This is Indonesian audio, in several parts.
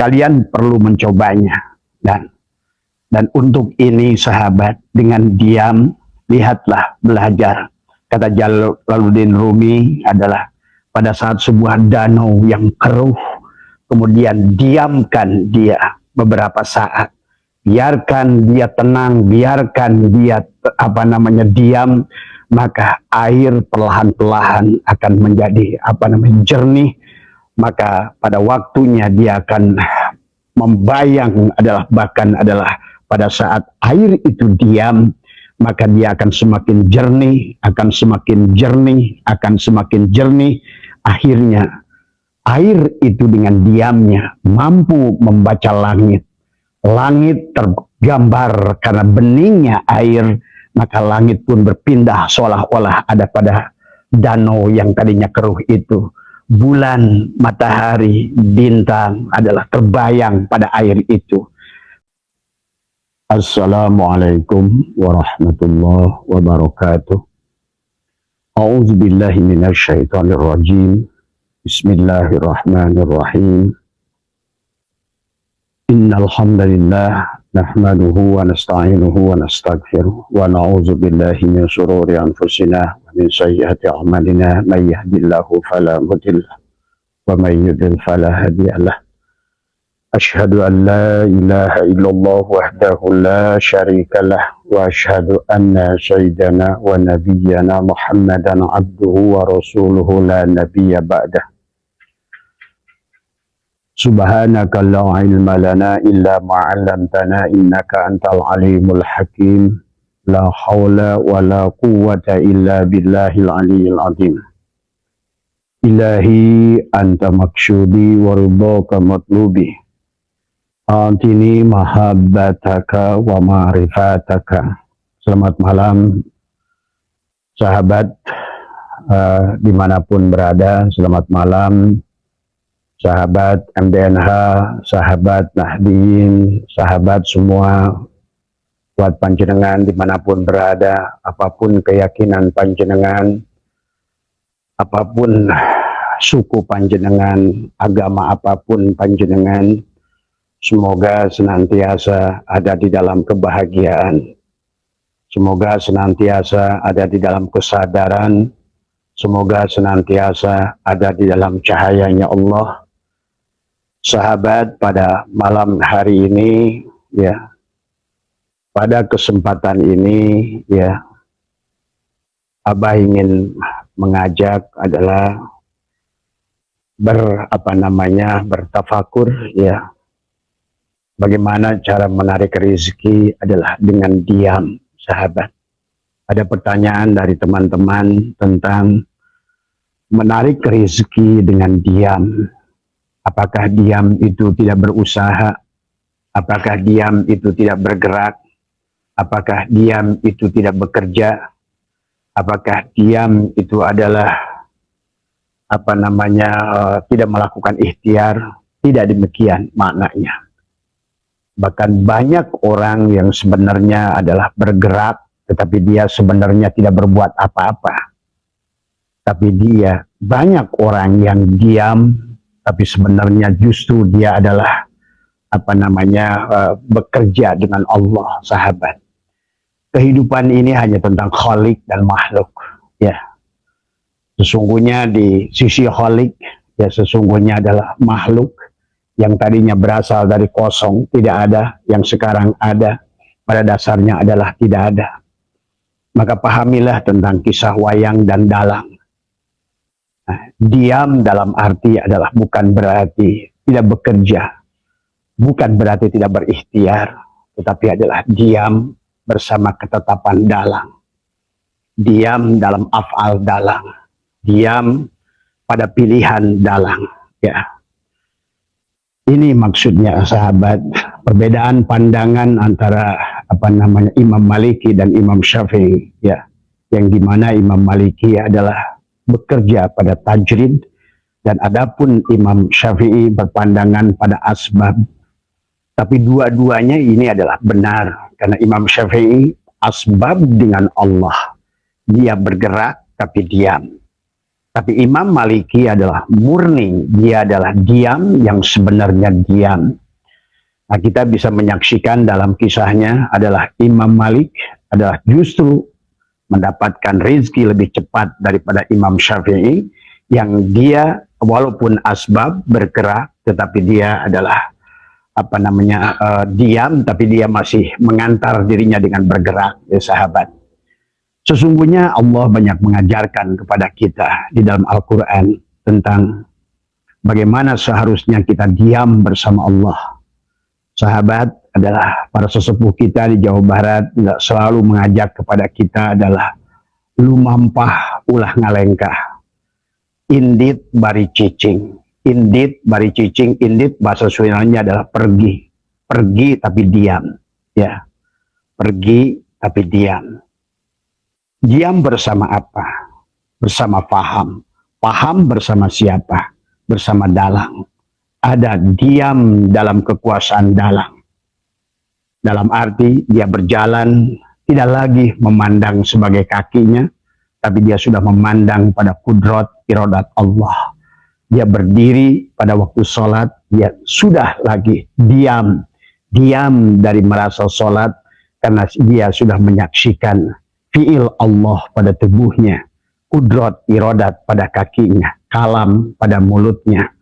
kalian perlu mencobanya. Dan untuk ini sahabat, dengan diam, lihatlah, belajar. Kata Jalaluddin Rumi adalah pada saat sebuah danau yang keruh, kemudian diamkan dia beberapa saat. Biarkan dia tenang, biarkan dia diam, maka air perlahan-lahan akan menjadi jernih. Maka pada waktunya dia akan membayang bahkan pada saat air itu diam, maka dia akan semakin jernih, akan semakin jernih. Akhirnya air itu dengan diamnya mampu membaca langit. Langit tergambar karena beningnya air, maka langit pun berpindah seolah-olah ada pada danau yang tadinya keruh itu. Bulan, matahari, bintang adalah terbayang pada air itu. Assalamualaikum warahmatullahi wabarakatuh. A'udzubillahi minasyaitonirrajim. Bismillahirrahmanirrahim. Innal hamdalillah nahmaduhu wa nasta'inuhu wa nastaghfiruh wa na'udzu billahi min shururi anfusina wa min sayyiati a'malina may yahdihillahu fala mudilla wa may yudlil fala hadiyalah. Ashhadu an la ilaha illallah wahdahu la syarika lah wa ashhadu anna sayyidana wa nabiyyana Muhammadan abduhu wa rasuluhu la nabiyya ba'dah. Subhanaka la ilma lana illa ma 'allamtana innaka antal alimul hakim. La haula wa la quwwata illa billahil aliyyil azim. Ilahi anta maksudi wa ridhaka matlubi. Antini mahabbataka wa ma'rifataka. Selamat malam sahabat dimanapun berada. Selamat malam sahabat MDNH, sahabat Nahdien, sahabat semua buat panjenengan dimanapun berada, apapun keyakinan panjenengan, apapun suku panjenengan, agama apapun panjenengan, semoga senantiasa ada di dalam kebahagiaan. Semoga senantiasa ada di dalam kesadaran. Semoga senantiasa ada di dalam cahayanya Allah. Sahabat, pada malam hari ini, ya, pada kesempatan ini, ya, Abah ingin mengajak adalah bertafakur, ya. Bagaimana cara menarik rezeki adalah dengan diam, sahabat. Ada pertanyaan dari teman-teman tentang menarik rezeki dengan diam. Apakah diam itu tidak berusaha? Apakah diam itu tidak bergerak? Apakah diam itu tidak bekerja? Apakah diam itu adalah tidak melakukan ikhtiar? Tidak demikian maknanya. Bahkan banyak orang yang sebenarnya adalah bergerak, tetapi dia sebenarnya tidak berbuat apa-apa. Tapi dia, banyak orang yang diam, tapi sebenarnya justru dia adalah bekerja dengan Allah, sahabat. Kehidupan ini hanya tentang khalik dan makhluk, ya. Sesungguhnya di sisi khalik, ya, sesungguhnya adalah makhluk yang tadinya berasal dari kosong, tidak ada, yang sekarang ada, pada dasarnya adalah tidak ada. Maka pahamilah tentang kisah wayang dan dalang. Nah, diam dalam arti adalah bukan berarti tidak bekerja, bukan berarti tidak berikhtiar, tetapi adalah diam bersama ketetapan dalang. Diam dalam af'al dalang, diam pada pilihan dalang, ya. Ini maksudnya, sahabat, perbedaan pandangan antara Imam Maliki dan Imam Syafi'i, ya, yang dimana Imam Maliki adalah bekerja pada tajrid, dan adapun Imam Syafi'i berpandangan pada asbab. Tapi dua-duanya ini adalah benar, karena Imam Syafi'i asbab dengan Allah, dia bergerak tapi diam. Tapi Imam Maliki adalah murni, dia adalah diam yang sebenarnya diam. Nah, kita bisa menyaksikan dalam kisahnya adalah Imam Malik adalah justru mendapatkan rezeki lebih cepat daripada Imam Syafi'i, yang dia walaupun asbab bergerak, tetapi dia adalah diam, tapi dia masih mengantar dirinya dengan bergerak, ya sahabat. Sesungguhnya Allah banyak mengajarkan kepada kita di dalam Al-Quran tentang bagaimana seharusnya kita diam bersama Allah. Sahabat adalah para sesepuh kita di Jawa Barat selalu mengajak kepada kita adalah lumampah ulah ngalengkah, indit bari cicing, indit bari cicing. Indit bahasa Sundanya adalah pergi, pergi tapi diam, ya, pergi tapi diam. Diam bersama apa? Bersama paham. Paham bersama siapa? Bersama dalang. Ada diam dalam kekuasaan dalang. Dalam arti dia berjalan tidak lagi memandang sebagai kakinya, tapi dia sudah memandang pada kudrat iradat Allah. Dia berdiri pada waktu sholat, dia sudah lagi diam. Diam dari merasa sholat karena dia sudah menyaksikan fi'il Allah pada tubuhnya, kudrat iradat pada kakinya, kalam pada mulutnya,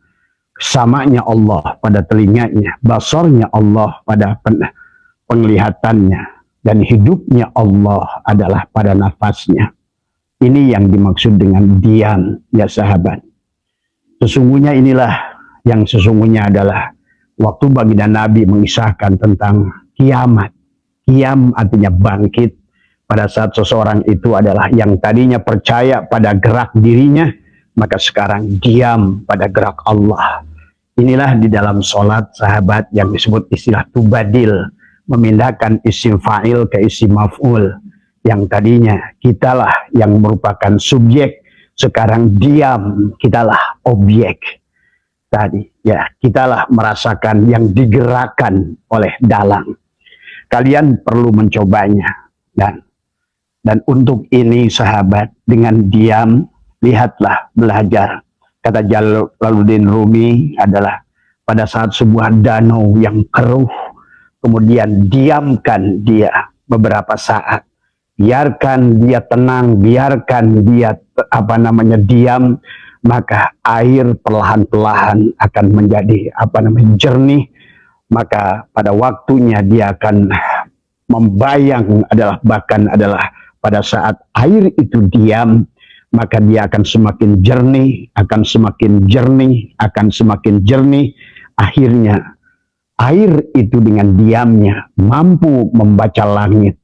samanya Allah pada telinganya, basarnya Allah pada penglihatannya, dan hidupnya Allah adalah pada nafasnya. Ini yang dimaksud dengan diam, ya sahabat. Sesungguhnya inilah yang sesungguhnya adalah waktu baginda Nabi mengisahkan tentang kiamat. Kiam artinya bangkit. Pada saat seseorang itu adalah yang tadinya percaya pada gerak dirinya, maka sekarang diam pada gerak Allah. Inilah di dalam sholat sahabat yang disebut istilah tubadil, memindahkan isim fa'il ke isim maf'ul. Yang tadinya kitalah yang merupakan subjek, sekarang diam, kitalah objek. Tadi ya, kitalah merasakan yang digerakkan oleh dalang. Kalian perlu mencobanya, dan untuk ini sahabat, dengan diam, lihatlah, belajar. Kata Jalaluddin Rumi adalah pada saat sebuah danau yang keruh, kemudian diamkan dia beberapa saat. Biarkan dia tenang, biarkan dia diam, maka air perlahan-lahan akan menjadi jernih. Maka pada waktunya dia akan membayang bahkan adalah pada saat air itu diam, maka dia akan semakin jernih, akan semakin jernih, akan semakin jernih. Akhirnya air itu dengan diamnya mampu membaca langit.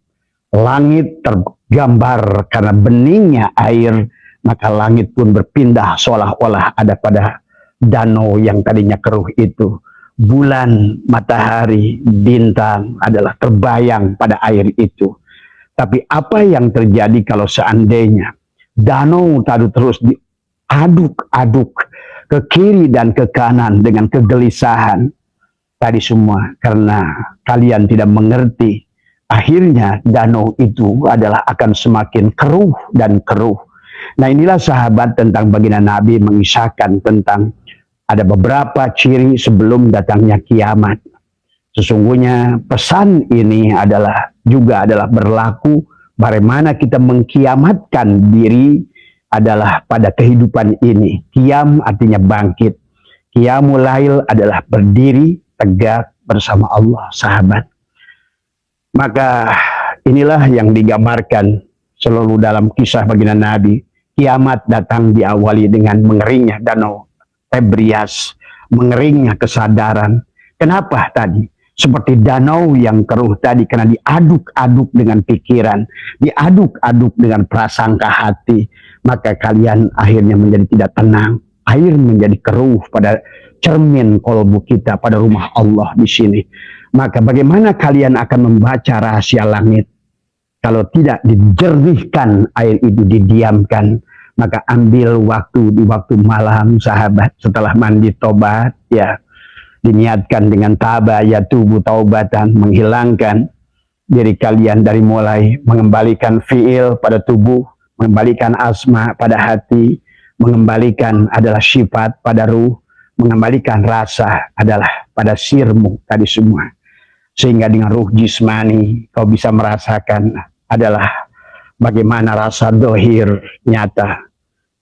Langit tergambar karena beningnya air, maka langit pun berpindah seolah-olah ada pada danau yang tadinya keruh itu. Bulan, matahari, bintang adalah terbayang pada air itu. Tapi apa yang terjadi kalau seandainya danau tadi terus diaduk-aduk ke kiri dan ke kanan dengan kegelisahan? Tadi semua karena kalian tidak mengerti. Akhirnya danau itu adalah akan semakin keruh dan keruh. Nah, inilah sahabat tentang baginda Nabi mengisahkan tentang ada beberapa ciri sebelum datangnya kiamat. Sesungguhnya pesan ini juga adalah berlaku bagaimana kita mengkiamatkan diri adalah pada kehidupan ini. Kiam artinya bangkit. Qiyamul lail adalah berdiri tegak bersama Allah, sahabat. Maka inilah yang digambarkan selalu dalam kisah baginda Nabi. Kiamat datang diawali dengan mengeringnya danau Tebrias, mengeringnya kesadaran. Kenapa tadi? Seperti danau yang keruh tadi karena diaduk-aduk dengan pikiran, diaduk-aduk dengan prasangka hati, maka kalian akhirnya menjadi tidak tenang. Air menjadi keruh pada cermin kolbu kita, pada rumah Allah di sini. Maka bagaimana kalian akan membaca rahasia langit kalau tidak dijernihkan air itu, didiamkan? Maka ambil waktu di waktu malam, sahabat, setelah mandi tobat, ya, diniatkan dengan tabayatubu taubatan, menghilangkan diri kalian dari mulai mengembalikan fiil pada tubuh, mengembalikan asma pada hati, mengembalikan adalah sifat pada ruh, mengembalikan rasa adalah pada sirmu tadi semua. Sehingga dengan ruh jismani kau bisa merasakan adalah bagaimana rasa dohir nyata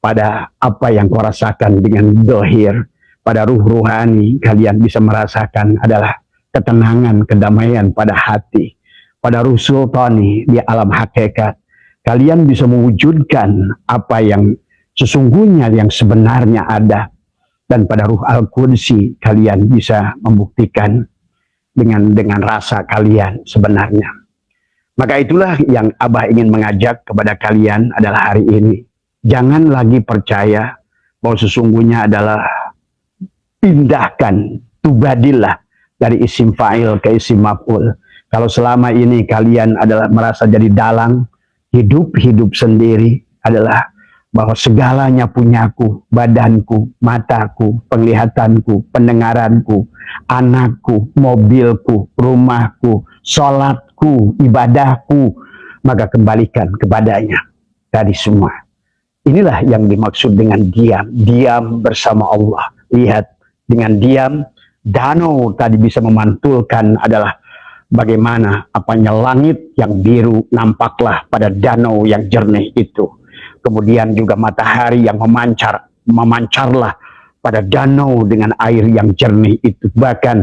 pada apa yang kau rasakan dengan dohir. Pada ruh ruhani kalian bisa merasakan adalah ketenangan, kedamaian pada hati. Pada ruh sultani di alam hakikat kalian bisa mewujudkan apa yang sesungguhnya yang sebenarnya ada. Dan pada ruh al-qudsi kalian bisa membuktikan dengan rasa kalian sebenarnya. Maka itulah yang Abah ingin mengajak kepada kalian adalah hari ini. Jangan lagi percaya bahwa sesungguhnya adalah pindahkan, tubadillah dari isim fa'il ke isim maf'ul. Kalau selama ini kalian adalah merasa jadi dalang, hidup sendiri adalah bahwa segalanya punyaku, badanku, mataku, penglihatanku, pendengaranku, anakku, mobilku, rumahku, sholatku, ibadahku, maka kembalikan kepadanya tadi semua. Inilah yang dimaksud dengan diam, diam bersama Allah. Lihat, dengan diam, danau tadi bisa memantulkan adalah bagaimana apanya langit yang biru nampaklah pada danau yang jernih itu. Kemudian juga matahari yang memancarlah pada danau dengan air yang jernih itu. Bahkan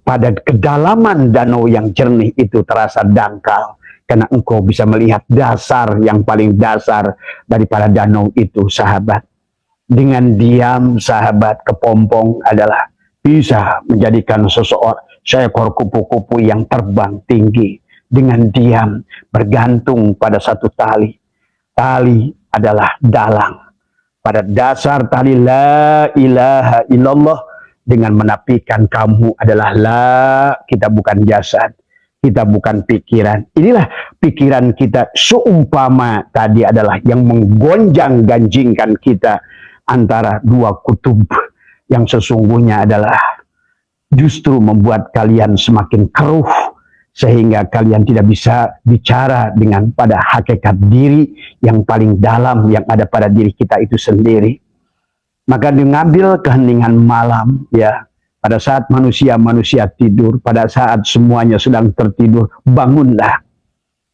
pada kedalaman danau yang jernih itu terasa dangkal. Karena engkau bisa melihat dasar yang paling dasar daripada danau itu, sahabat. Dengan diam, sahabat, kepompong adalah bisa menjadikan seekor kupu-kupu yang terbang tinggi. Dengan diam, bergantung pada satu tali. Tali adalah dalang. Pada dasar tali la ilaha illallah, dengan menafikan kamu adalah la, kita bukan jasad, kita bukan pikiran. Inilah pikiran kita seumpama tadi adalah yang menggonjang-ganjingkan kita antara dua kutub yang sesungguhnya adalah justru membuat kalian semakin keruh sehingga kalian tidak bisa bicara dengan pada hakikat diri yang paling dalam yang ada pada diri kita itu sendiri. Maka mengambil keheningan malam, ya, pada saat manusia tidur, pada saat semuanya sedang tertidur, bangunlah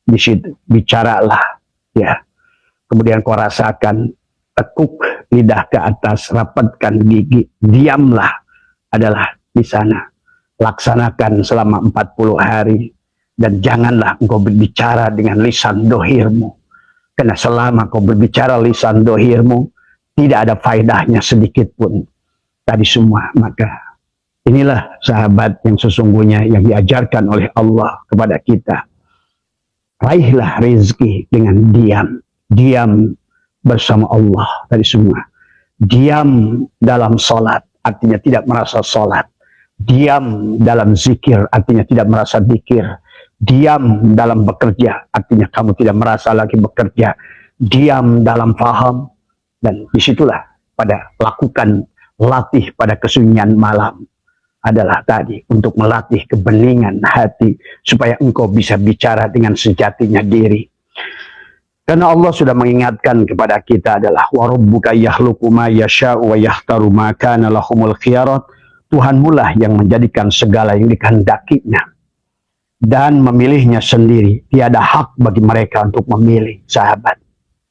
di situ, bicaralah, ya. Kemudian kau rasakan, tekuk lidah ke atas, rapatkan gigi, diamlah adalah di sana. Laksanakan selama 40 hari dan janganlah engkau berbicara dengan lisan dohirmu. Karena selama kau berbicara lisan dohirmu, tidak ada faedahnya sedikit pun tadi semua. Maka inilah sahabat yang sesungguhnya yang diajarkan oleh Allah kepada kita. Raihlah rezeki dengan diam. Diam bersama Allah tadi semua. Diam dalam sholat, artinya tidak merasa sholat. Diam dalam zikir, artinya tidak merasa zikir. Diam dalam bekerja, artinya kamu tidak merasa lagi bekerja. Diam dalam faham, dan disitulah pada lakukan latih pada kesunyian malam adalah tadi untuk melatih kebeningan hati supaya engkau bisa bicara dengan sejatinya diri. Karena Allah sudah mengingatkan kepada kita adalah warabbuka yakhluqu ma yasha'u wa yakhtaru ma kana lahumul khiyarat. Tuhanmu lah yang menjadikan segala yang dikehendakinya dan memilihnya sendiri. Tiada hak bagi mereka untuk memilih, sahabat.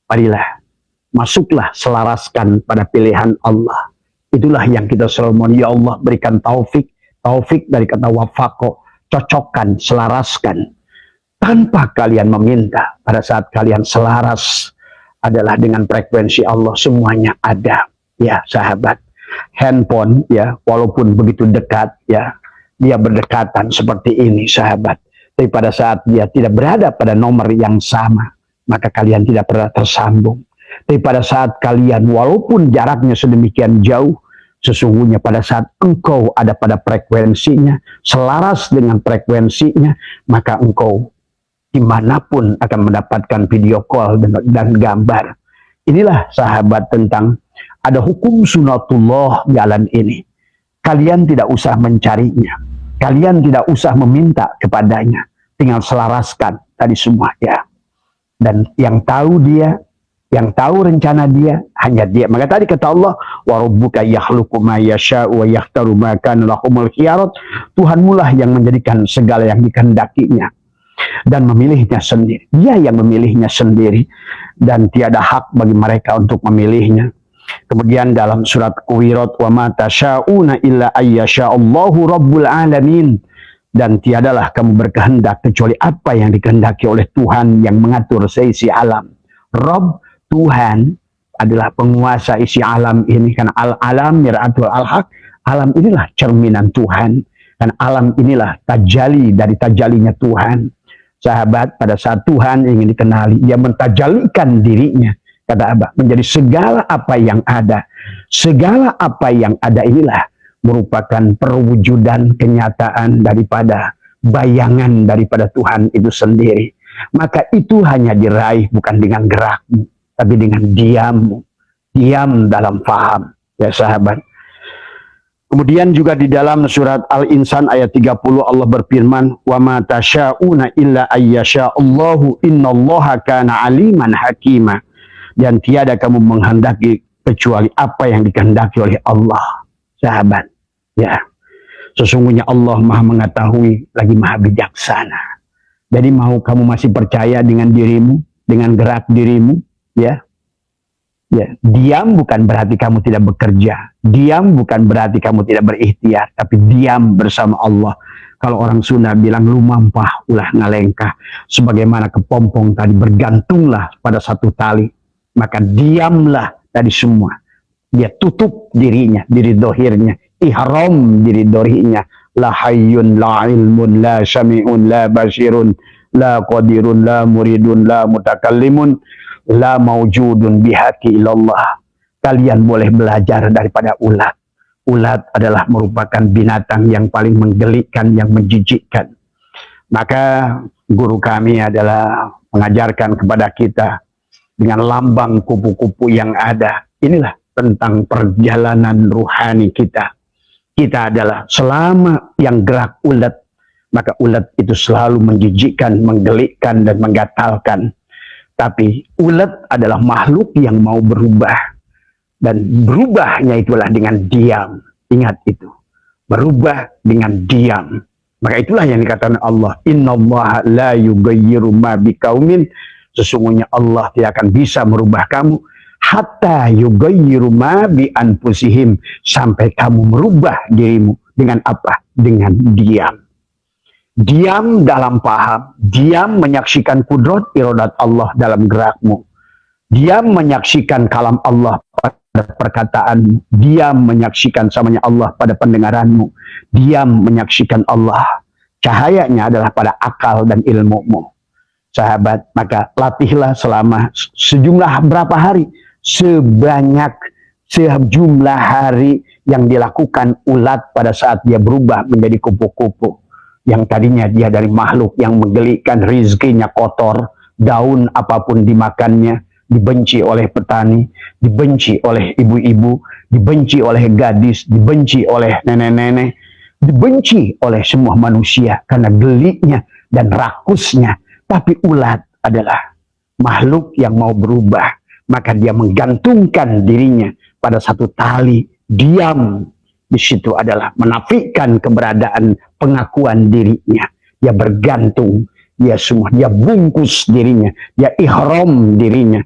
Marilah, masuklah, selaraskan pada pilihan Allah. Itulah yang kita selalu mohon, ya Allah berikan taufik. Taufik dari kata wafaqo, cocokkan, selaraskan. Tanpa kalian meminta, pada saat kalian selaras adalah dengan frekuensi Allah, semuanya ada. Ya sahabat, handphone ya, walaupun begitu dekat ya, dia berdekatan seperti ini sahabat. Tapi pada saat dia tidak berada pada nomor yang sama, maka kalian tidak pernah tersambung. Tapi pada saat kalian walaupun jaraknya sedemikian jauh, sesungguhnya pada saat engkau ada pada frekuensinya, selaras dengan frekuensinya, maka engkau dimanapun akan mendapatkan video call dan gambar. Inilah sahabat tentang ada hukum sunatullah jalan ini. Kalian tidak usah mencarinya. Kalian tidak usah meminta kepadanya. Tinggal selaraskan tadi semua ya. Dan yang tahu dia, Yang tahu rencana dia hanya dia. Maka tadi kata Allah, wa rabbuka yakhluqu ma yasha'u wa yakhtaru ma kana lahumul khiyarah. Tuhanmu lah yang menjadikan segala yang dikehendakinya dan memilihnya sendiri. Dia yang memilihnya sendiri dan tiada hak bagi mereka untuk memilihnya. Kemudian dalam surat Hujurat, wa ma tasyauna illa ayyasha'allahu rabbul alamin. Dan tiadalah kamu berkehendak kecuali apa yang dikehendaki oleh Tuhan yang mengatur seisi alam. Rabb, Tuhan adalah penguasa isi alam ini, karena al-alam mir'atul al-haq. Alam inilah cerminan Tuhan, dan alam inilah tajali dari tajalinya Tuhan. Sahabat, pada saat Tuhan ingin dikenali, dia mentajalikan dirinya, kata Abah, menjadi segala apa yang ada. Segala apa yang ada inilah merupakan perwujudan kenyataan daripada bayangan daripada Tuhan itu sendiri. Maka itu hanya diraih bukan dengan gerakmu, tapi dengan diammu. Diam dalam faham, ya sahabat. Kemudian juga di dalam surat Al-Insan ayat 30 Allah berfirman, wa ma tasyauna illa ayyasha'allahu innallaha kana aliman hakima. Dan tiada kamu menghendaki kecuali apa yang dikehendaki oleh Allah. Sahabat, ya, sesungguhnya Allah Maha mengetahui lagi Maha bijaksana. Jadi mau kamu masih percaya dengan dirimu, dengan gerak dirimu, ya. Ya, diam bukan berarti kamu tidak bekerja. Diam bukan berarti kamu tidak berikhtiar, tapi diam bersama Allah. Kalau orang Sunda bilang lumampah ulah ngalengkah, sebagaimana kepompong tadi bergantunglah pada satu tali, maka diamlah dari semua. Dia tutup dirinya, diri dohirnya, ihram diri dohirnya. La hayyun, la ilmun, la syami'un, la basirun, la qadirun, la muridun, la mutakallimun, la maujudun bihaqi ilallah. Kalian boleh belajar daripada ulat. Ulat adalah merupakan binatang yang paling menggelikan, yang menjijikkan. Maka guru kami adalah mengajarkan kepada kita dengan lambang kupu-kupu yang ada. Inilah tentang perjalanan ruhani kita. Kita adalah selama yang gerak ulat, maka ulat itu selalu menjijikkan, menggelikkan, dan menggatalkan. Tapi ulat adalah makhluk yang mau berubah. Dan berubahnya itulah dengan diam. Ingat itu. Berubah dengan diam. Maka itulah yang dikatakan Allah. Innallaha la yughayyiru ma biqaumin. Sesungguhnya Allah tidak akan bisa merubah kamu. Hatta yughayyiru ma bi anfusihim. Sampai kamu merubah dirimu. Dengan apa? Dengan diam. Diam dalam paham, diam menyaksikan kudrat iradat Allah dalam gerakmu. Diam menyaksikan kalam Allah pada perkataanmu. Diam menyaksikan samanya Allah pada pendengaranmu. Diam menyaksikan Allah. Cahayanya adalah pada akal dan ilmumu. Sahabat, maka latihlah selama sejumlah berapa hari? Sebanyak sejumlah hari yang dilakukan ulat pada saat dia berubah menjadi kupu-kupu. Yang tadinya dia dari makhluk yang menggelikan, rizkinya kotor, daun apapun dimakannya, dibenci oleh petani, dibenci oleh ibu-ibu, dibenci oleh gadis, dibenci oleh nenek-nenek, dibenci oleh semua manusia karena geliknya dan rakusnya. Tapi ulat adalah makhluk yang mau berubah, maka dia menggantungkan dirinya pada satu tali, diam. Di situ adalah menafikan keberadaan pengakuan dirinya. Dia bergantung, dia semua, dia bungkus dirinya, dia ihram dirinya.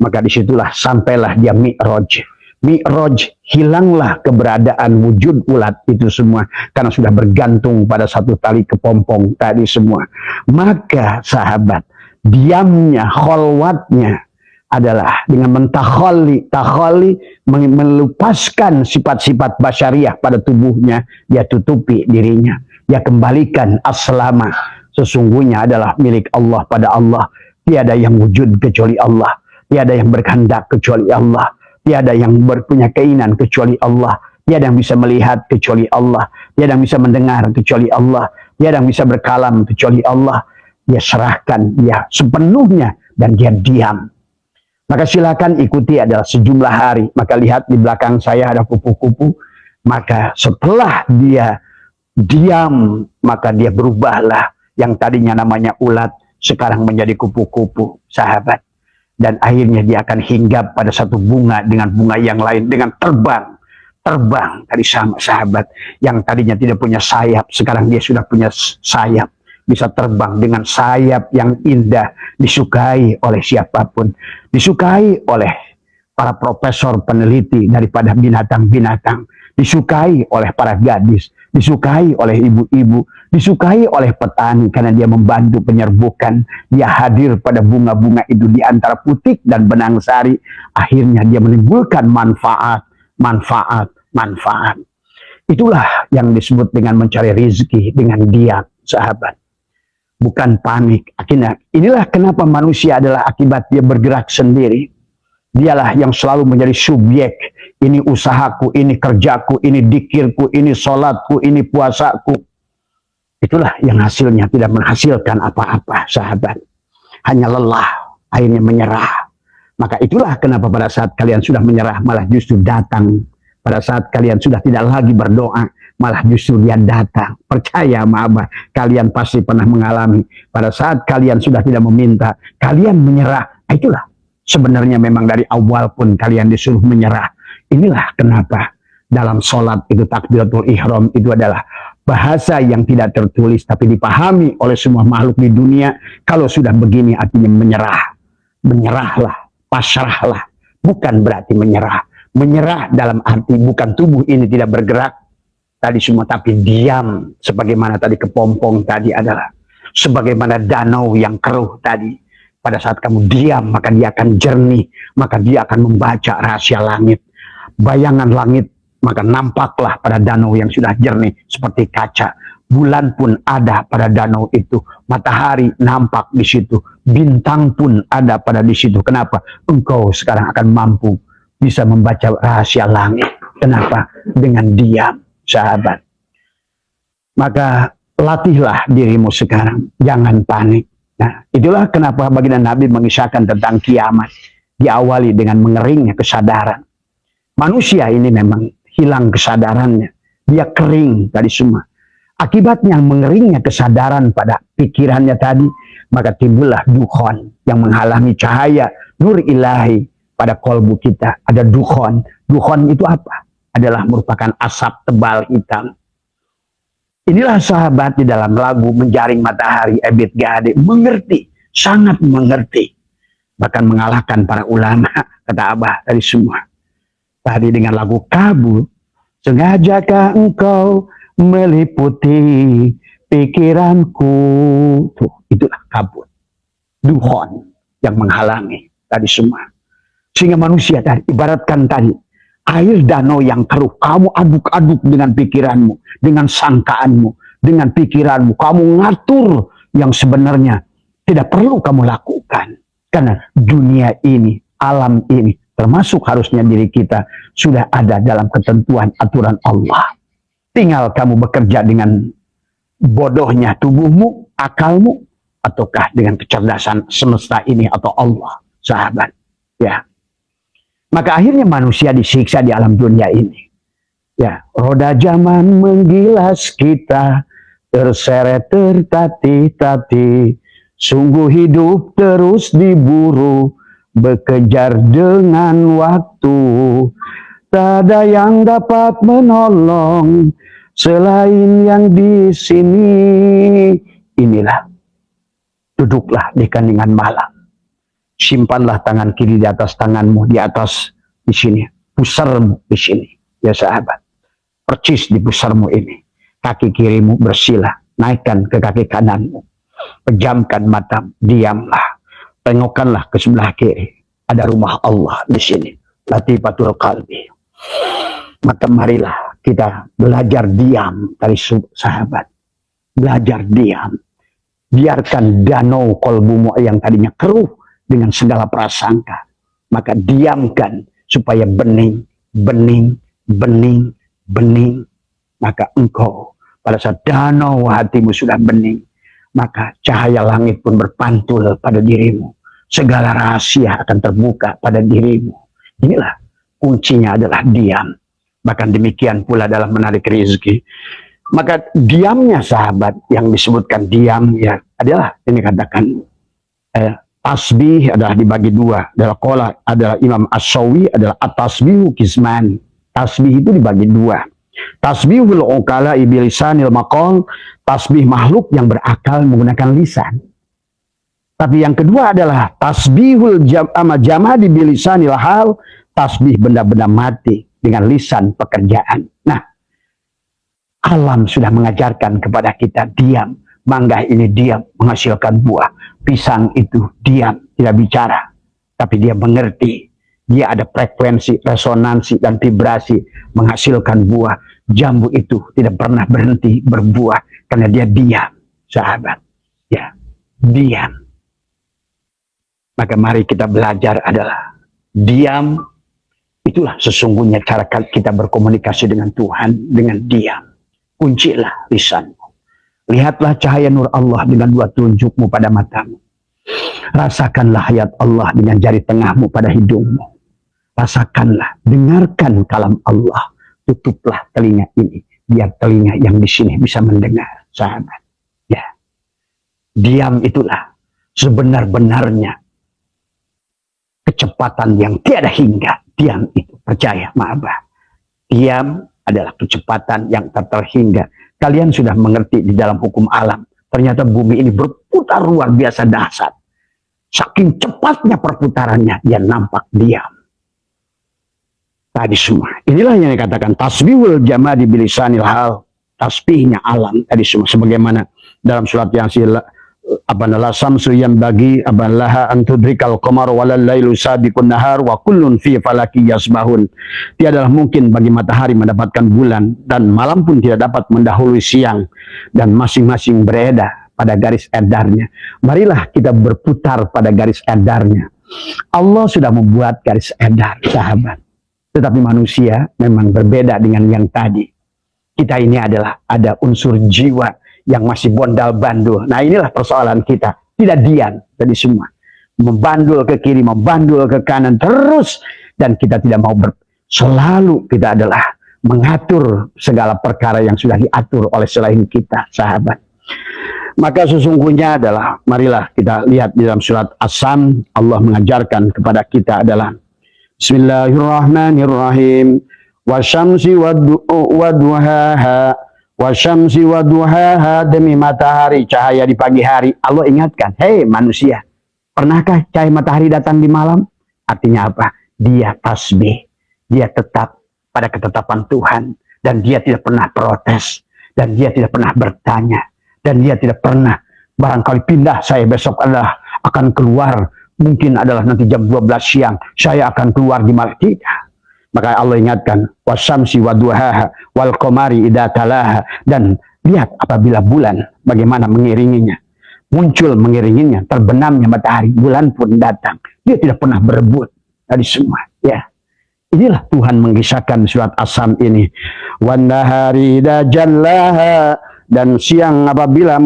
Maka disitulah sampailah dia mi'raj. Mi'raj, hilanglah keberadaan wujud ulat itu semua. Karena sudah bergantung pada satu tali kepompong tadi semua. Maka sahabat, diamnya, kholwatnya, adalah dengan mentakhalli, melupaskan sifat-sifat basyariah pada tubuhnya, dia tutupi dirinya, dia kembalikan aslama, sesungguhnya adalah milik Allah pada Allah, tiada yang wujud kecuali Allah, tiada yang berkehendak kecuali Allah, tiada yang berpunya keinginan kecuali Allah, tiada yang bisa melihat kecuali Allah, tiada yang bisa mendengar kecuali Allah, tiada yang bisa berkalam kecuali Allah. Dia serahkan dia sepenuhnya dan dia diam. Maka silakan ikuti, adalah sejumlah hari. Maka lihat di belakang saya ada kupu-kupu. Maka setelah dia diam, maka dia berubahlah. Yang tadinya namanya ulat, sekarang menjadi kupu-kupu. Sahabat, dan akhirnya dia akan hinggap pada satu bunga dengan bunga yang lain, dengan terbang dari sama sahabat yang tadinya tidak punya sayap, sekarang dia sudah punya sayap, bisa terbang dengan sayap yang indah, disukai oleh siapapun, disukai oleh para profesor peneliti daripada binatang-binatang, disukai oleh para gadis, disukai oleh ibu-ibu, disukai oleh petani karena dia membantu penyerbukan, dia hadir pada bunga-bunga itu di antara putik dan benang sari, akhirnya dia menimbulkan manfaat. Itulah yang disebut dengan mencari rezeki dengan diam, sahabat. Bukan panik. Akhirnya inilah kenapa manusia adalah akibat dia bergerak sendiri. Dialah yang selalu menjadi subjek. Ini usahaku, ini kerjaku, ini dikirku, ini sholatku, ini puasaku. Itulah yang hasilnya tidak menghasilkan apa-apa, sahabat. Hanya lelah, akhirnya menyerah. Maka itulah kenapa pada saat kalian sudah menyerah, malah justru datang. Pada saat kalian sudah tidak lagi berdoa, malah justru dia datang. Percaya sama Abah, kalian pasti pernah mengalami. Pada saat kalian sudah tidak meminta, kalian menyerah. Itulah sebenarnya memang dari awal pun kalian disuruh menyerah. Inilah kenapa dalam sholat itu takbiratul ihram itu adalah bahasa yang tidak tertulis tapi dipahami oleh semua makhluk di dunia. Kalau sudah begini artinya menyerah. Menyerahlah. Pasrahlah, bukan berarti menyerah. Menyerah dalam arti bukan tubuh ini tidak bergerak tadi semua, tapi diam. Sebagaimana tadi kepompong tadi adalah sebagaimana danau yang keruh tadi. Pada saat kamu diam, maka dia akan jernih, maka dia akan membaca rahasia langit, bayangan langit, maka nampaklah pada danau yang sudah jernih seperti kaca. Bulan pun ada pada danau itu, matahari nampak di situ, bintang pun ada pada di situ. Kenapa? Engkau sekarang akan mampu bisa membaca rahasia langit. Kenapa? Dengan diam, sahabat. Maka latihlah dirimu sekarang, jangan panik. Nah, itulah kenapa baginda Nabi mengisahkan tentang kiamat. Diawali dengan mengeringnya kesadaran. Manusia ini memang hilang kesadarannya, dia kering tadi semua. Akibatnya mengeringnya kesadaran pada pikirannya tadi, maka timbullah dukhon yang menghalangi cahaya nur ilahi pada kolbu kita. Ada dukhon. Dukhon itu apa? Adalah merupakan asap tebal hitam. Inilah sahabat di dalam lagu Menjaring Matahari Ebit Gade mengerti, sangat mengerti. Bahkan mengalahkan para ulama, kata Abah dari semua. Tadi dengan lagu Kabut, sengajakah engkau meliputi pikiranku. Tuh, itulah kabut. Dukhon yang menghalangi tadi semua. Sehingga manusia tadi, ibaratkan tadi, air danau yang keruh. Kamu aduk-aduk dengan pikiranmu, dengan sangkaanmu, dengan pikiranmu. Kamu ngatur yang sebenarnya tidak perlu kamu lakukan. Karena dunia ini, alam ini, termasuk harusnya diri kita, sudah ada dalam ketentuan aturan Allah. Tinggal kamu bekerja dengan bodohnya tubuhmu, akalmu, ataukah dengan kecerdasan semesta ini atau Allah, sahabat. Ya. Maka akhirnya manusia disiksa di alam dunia ini. Ya, roda zaman menggilas kita, terseret tertatih-tatih, sungguh hidup terus diburu, bekejar dengan waktu. Tak ada yang dapat menolong selain yang di sini. Inilah, duduklah di keningan malam. Simpanlah tangan kiri di atas tanganmu, di atas di sini, pusarmu di sini, ya sahabat. Percis di pusarmu ini, kaki kirimu bersila, naikkan ke kaki kananmu, pejamkan mata, diamlah, tengokkanlah ke sebelah kiri. Ada rumah Allah di sini, Latifatul Qalbi. Maka marilah kita belajar diam dari sahabat. Belajar diam. Biarkan danau kolbumu yang tadinya keruh dengan segala prasangka. Maka diamkan supaya bening, bening, bening, bening. Maka engkau pada saat danau hatimu sudah bening, maka cahaya langit pun berpantul pada dirimu. Segala rahasia akan terbuka pada dirimu. Inilah kuncinya adalah diam. Bahkan demikian pula dalam menarik rezeki. Maka diamnya sahabat yang disebutkan diam ya adalah ini katakan tasbih adalah dibagi dua. Adalah qala adalah Imam As-Sawi adalah at-tasbihu qisman. Tasbih itu dibagi dua. Tasbihul uqala bilisanil maqal, tasbih makhluk yang berakal menggunakan lisan. Tapi yang kedua adalah tasbihul jamadi bilisanil hal, tasbih benda-benda mati dengan lisan pekerjaan. Nah, alam sudah mengajarkan kepada kita diam. Mangga ini diam, menghasilkan buah. Pisang itu diam, tidak bicara. Tapi dia mengerti. Dia ada frekuensi, resonansi, dan vibrasi menghasilkan buah. Jambu itu tidak pernah berhenti berbuah. Karena dia diam, sahabat. Ya, diam. Maka mari kita belajar adalah diam. Itulah sesungguhnya cara kita berkomunikasi dengan Tuhan, dengan diam. Kuncilah lisanmu. Lihatlah cahaya nur Allah dengan dua telunjukmu pada matamu. Rasakanlah hayat Allah dengan jari tengahmu pada hidungmu. Rasakanlah, dengarkan kalam Allah. Tutuplah telinga ini, biar telinga yang di sini bisa mendengar, sahabat. Ya, diam itulah sebenar-benarnya kecepatan yang tiada hingga. Diam itu, percaya, maabah. Diam adalah kecepatan yang tak terhingga. Kalian sudah mengerti di dalam hukum alam. Ternyata bumi ini berputar luar biasa dahsyat. Saking cepatnya perputarannya, dia nampak diam. Tadi semua. Inilah yang dikatakan tasbihul jamadi bilisanil hal. Tasbihnya alam. Tadi semua. Sebagaimana dalam surat yang la samsu yang bagi laha antudrikal qamar walal lailu sabiqun nahar wa kullun fi falaki yasbahun. Tiadalah mungkin bagi matahari mendapatkan bulan dan malam pun tidak dapat mendahului siang, dan masing-masing beredar pada garis edarnya. Marilah kita berputar pada garis edarnya. Allah sudah membuat garis edar, sahabat. Tetapi manusia memang berbeda dengan yang tadi. Kita ini adalah ada unsur jiwa yang masih bondal-bandul. Nah, inilah persoalan kita. Tidak diam tadi semua. Membandul ke kiri, membandul ke kanan terus. Dan kita tidak mau selalu kita adalah mengatur segala perkara yang sudah diatur oleh selain kita, sahabat. Maka sesungguhnya adalah, marilah kita lihat di dalam surat As-Sam, Allah mengajarkan kepada kita adalah Bismillahirrahmanirrahim. Wasyamsi waduhaha. Wasyamsi waduhaha, demi matahari cahaya di pagi hari. Allah ingatkan, hei manusia, pernahkah cahaya matahari datang di malam? Artinya apa? Dia tasbih. Dia tetap pada ketetapan Tuhan. Dan dia tidak pernah protes. Dan dia tidak pernah bertanya. Dan dia tidak pernah barangkali pindah, saya besok adalah akan keluar. Mungkin adalah nanti jam 12 siang. Saya akan keluar di malam. Tidak. Maka Allah ingatkan, wasyamsi waduhaha wal qamari idza talaha, dan lihat apabila bulan bagaimana mengiringinya, muncul mengiringinya, terbenamnya matahari, bulan pun datang. Dia tidak pernah berebut dari semua. Ya, inilah Tuhan mengisahkan surat As-Sam ini. Wan nahari idza jallaha, dan siang apabila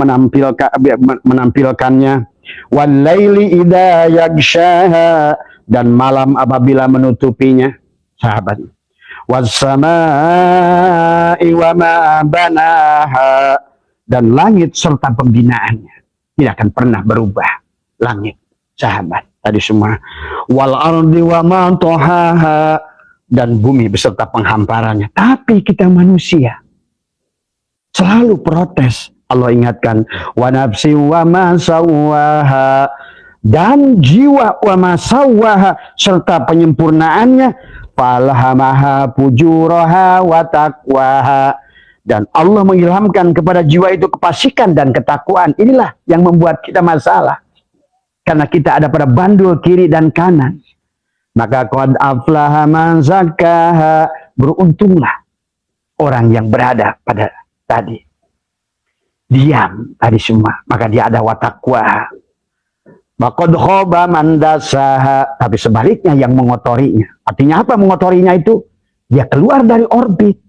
menampilkannya, wal laili idza yaghshaha, dan malam apabila menutupinya. Sahabat, wassama'i wa ma banaha, dan langit serta pembinaannya tidak akan pernah berubah. Langit, sahabat, tadi semua. Wal ardi wa ma tahaha, dan bumi beserta penghamparannya. Tapi kita manusia selalu protes. Allah ingatkan, wa nafsi wa ma sawwaha, dan jiwa wa ma sawwaha, serta penyempurnaannya. Falhamaha fujuraha wa taqwaha, dan Allah mengilhamkan kepada jiwa itu kefasikan dan ketakwaan. Inilah yang membuat kita masalah, karena kita ada pada bandul kiri dan kanan. Maka qad aflaha man zakkaha, beruntunglah orang yang berada pada tadi diam tadi semua, maka dia ada wa taqwaha. Maqad khaba man dasaha, tapi sebaliknya yang mengotorinya. Artinya apa mengotorinya itu? Dia keluar dari orbit.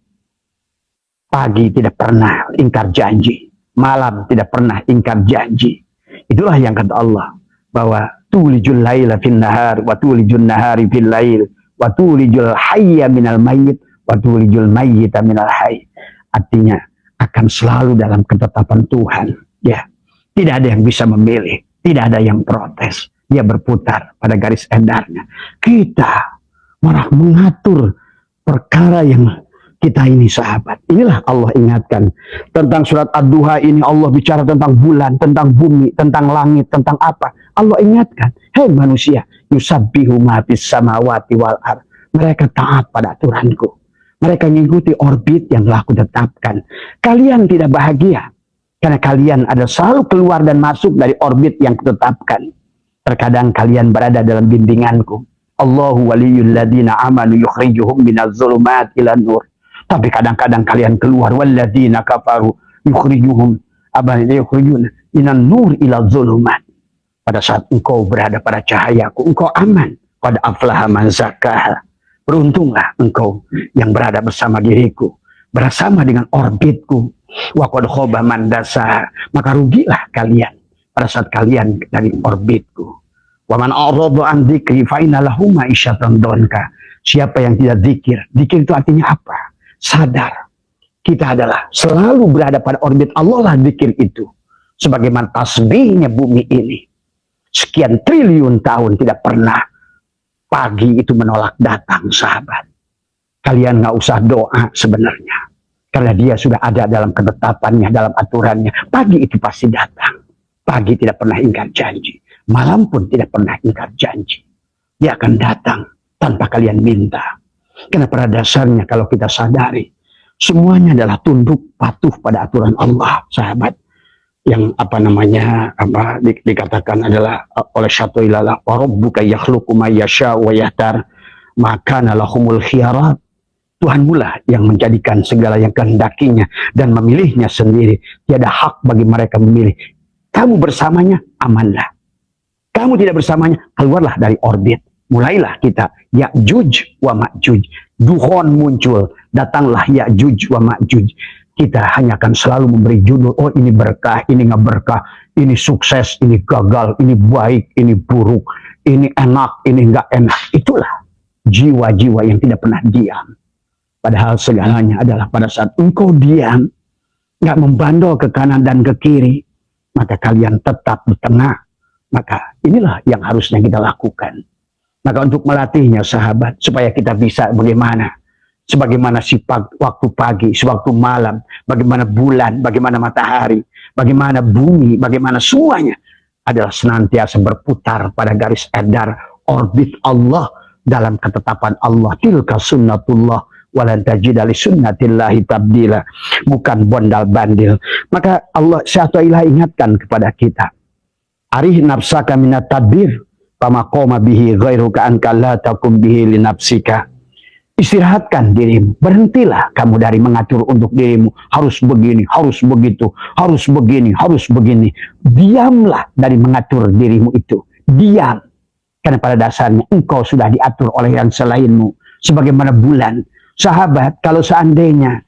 Pagi tidak pernah ingkar janji, malam tidak pernah ingkar janji. Itulah yang kata Allah, bahwa tulijul laila fin nahar wa tulijul nahari fil lail wa tulijul hayya minal mayyit wa tulijul mayyita minal hayy. Artinya akan selalu dalam ketetapan Tuhan. Ya, tidak ada yang bisa memilih. Tidak ada yang protes. dia berputar pada garis edarnya. Kita malah mengatur perkara yang kita ini, sahabat. Inilah Allah ingatkan tentang surat Ad-Duha ini. Allah bicara tentang bulan, tentang bumi, tentang langit, tentang apa. Allah ingatkan, hei manusia, yusabbihu ma fis samawati wal ardh. Mereka taat pada aturanku. Mereka mengikuti orbit yang telah aku tetapkan. Kalian tidak bahagia karena kalian ada selalu keluar dan masuk dari orbit yang kutetapkan. Terkadang kalian berada dalam bimbinganku. Allahu waliyul ladina amanu yukhrijuhum minaz zulumat ila nur. Tapi kadang-kadang kalian keluar, walladzina kafaru yukhrijuna minan nur ila zulumat. Pada saat engkau berada pada cahayaku, engkau aman. Qad aflaha man zakkaha. Beruntunglah engkau yang berada bersama diriku, bersama dengan orbitku. Wa qad khaba man dasaha. Maka rugilah kalian pada saat kalian dari orbitku. Wa man a'rada an dzikri fa inna lahu ma'isyatan dhanka. Siapa yang tidak zikir, zikir itu artinya apa? Sadar kita adalah selalu berada pada orbit Allah lah zikir itu. Sebagaimana tasbihnya bumi ini, sekian triliun tahun tidak pernah pagi itu menolak datang, sahabat. Kalian nggak usah doa sebenarnya, karena dia sudah ada dalam ketetapannya, dalam aturannya. Pagi itu pasti datang. Pagi tidak pernah ingkar janji, malam pun tidak pernah ingkar janji. Dia akan datang tanpa kalian minta. Karena pada dasarnya kalau kita sadari, semuanya adalah tunduk patuh pada aturan Allah, sahabat. Yang dikatakan adalah oleh Syaikhul Islam, rabbuka yakhluqu ma yasha wa yahtar maka lahumul khiyarat. Tuhanmu lah yang menjadikan segala yang kehendakinya dan memilihnya sendiri. Tiada hak bagi mereka memilih. Kamu bersamanya, amanlah. Kamu tidak bersamanya, keluarlah dari orbit. Mulailah kita Ya'juj wa Ma'juj. Duhon muncul, datanglah Ya'juj wa Ma'juj. Kita hanya akan selalu memberi judul, oh ini berkah, ini nggak berkah, ini sukses, ini gagal, ini baik, ini buruk, ini enak, ini nggak enak. Itulah jiwa-jiwa yang tidak pernah diam. Padahal segalanya adalah pada saat engkau diam, nggak membandol ke kanan dan ke kiri, maka kalian tetap di tengah. Maka inilah yang harusnya kita lakukan. Maka untuk melatihnya, sahabat, supaya kita bisa sebagaimana waktu pagi, sewaktu malam, bagaimana bulan, bagaimana matahari, bagaimana bumi, bagaimana semuanya adalah senantiasa berputar pada garis edar orbit Allah dalam ketetapan Allah. Tilka sunnatullah walan tajida li sunnatillahi tabdila. Bukan bondal-bandil. Maka Allah Syaikhullah ingatkan kepada kita, arih nafsaka minat tadbir fama qoma bihi ghairuka anka la takum bihi li nafsika. Istirahatkan dirimu, berhentilah kamu dari mengatur untuk dirimu, harus begini, harus begitu, harus begini, harus begini. Diamlah dari mengatur dirimu itu, diam. Karena pada dasarnya engkau sudah diatur oleh yang selainmu. Sebagaimana bulan, sahabat, kalau seandainya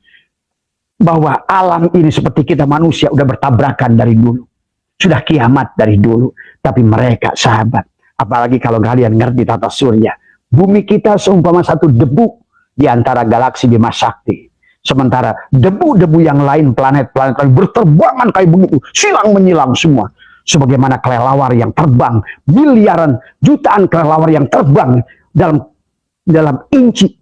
bahwa alam ini seperti kita manusia udah bertabrakan dari dulu, sudah kiamat dari dulu, tapi mereka, sahabat, apalagi kalau kalian ngerti tata surya, bumi kita seumpama satu debu di antara galaksi Bima Sakti. Sementara debu-debu yang lain, planet-planet lain berterbangan kayak begitu, silang menyilang semua. Sebagaimana kelelawar yang terbang, miliaran, jutaan kelelawar yang terbang dalam inci,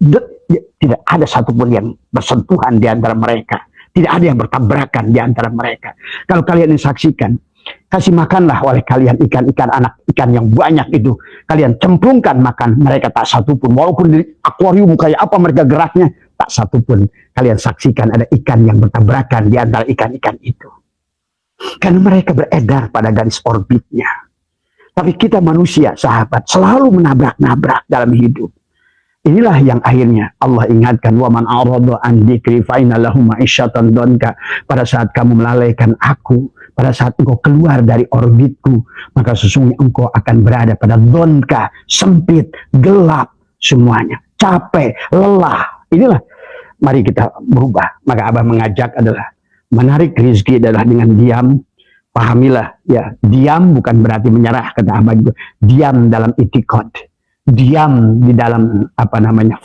tidak ada satupun yang bersentuhan di antara mereka. Tidak ada yang bertabrakan di antara mereka. Kalau kalian saksikan, kasih makanlah oleh kalian ikan-ikan, anak ikan yang banyak itu. Kalian cemplungkan makan, mereka tak satupun. Walaupun di akuarium kayak apa mereka geraknya, tak satupun. Kalian saksikan ada ikan yang bertabrakan di antara ikan-ikan itu. Karena mereka beredar pada garis orbitnya. Tapi kita manusia, sahabat, selalu menabrak-nabrak dalam hidup. Inilah yang akhirnya Allah ingatkan, wa man a'rada an dzikri fa inna lahu ma'isyatan dhanka. Pada saat kamu melalaikan aku, pada saat engkau keluar dari orbitku, maka sesungguhnya engkau akan berada pada dhanka, sempit, gelap semuanya, capek, lelah. Inilah, mari kita berubah. Maka Abah mengajak adalah menarik rezeki adalah dengan diam. Pahamilah, ya, diam bukan berarti menyerah, kata Abah juga. Diam dalam itikad, diam di dalam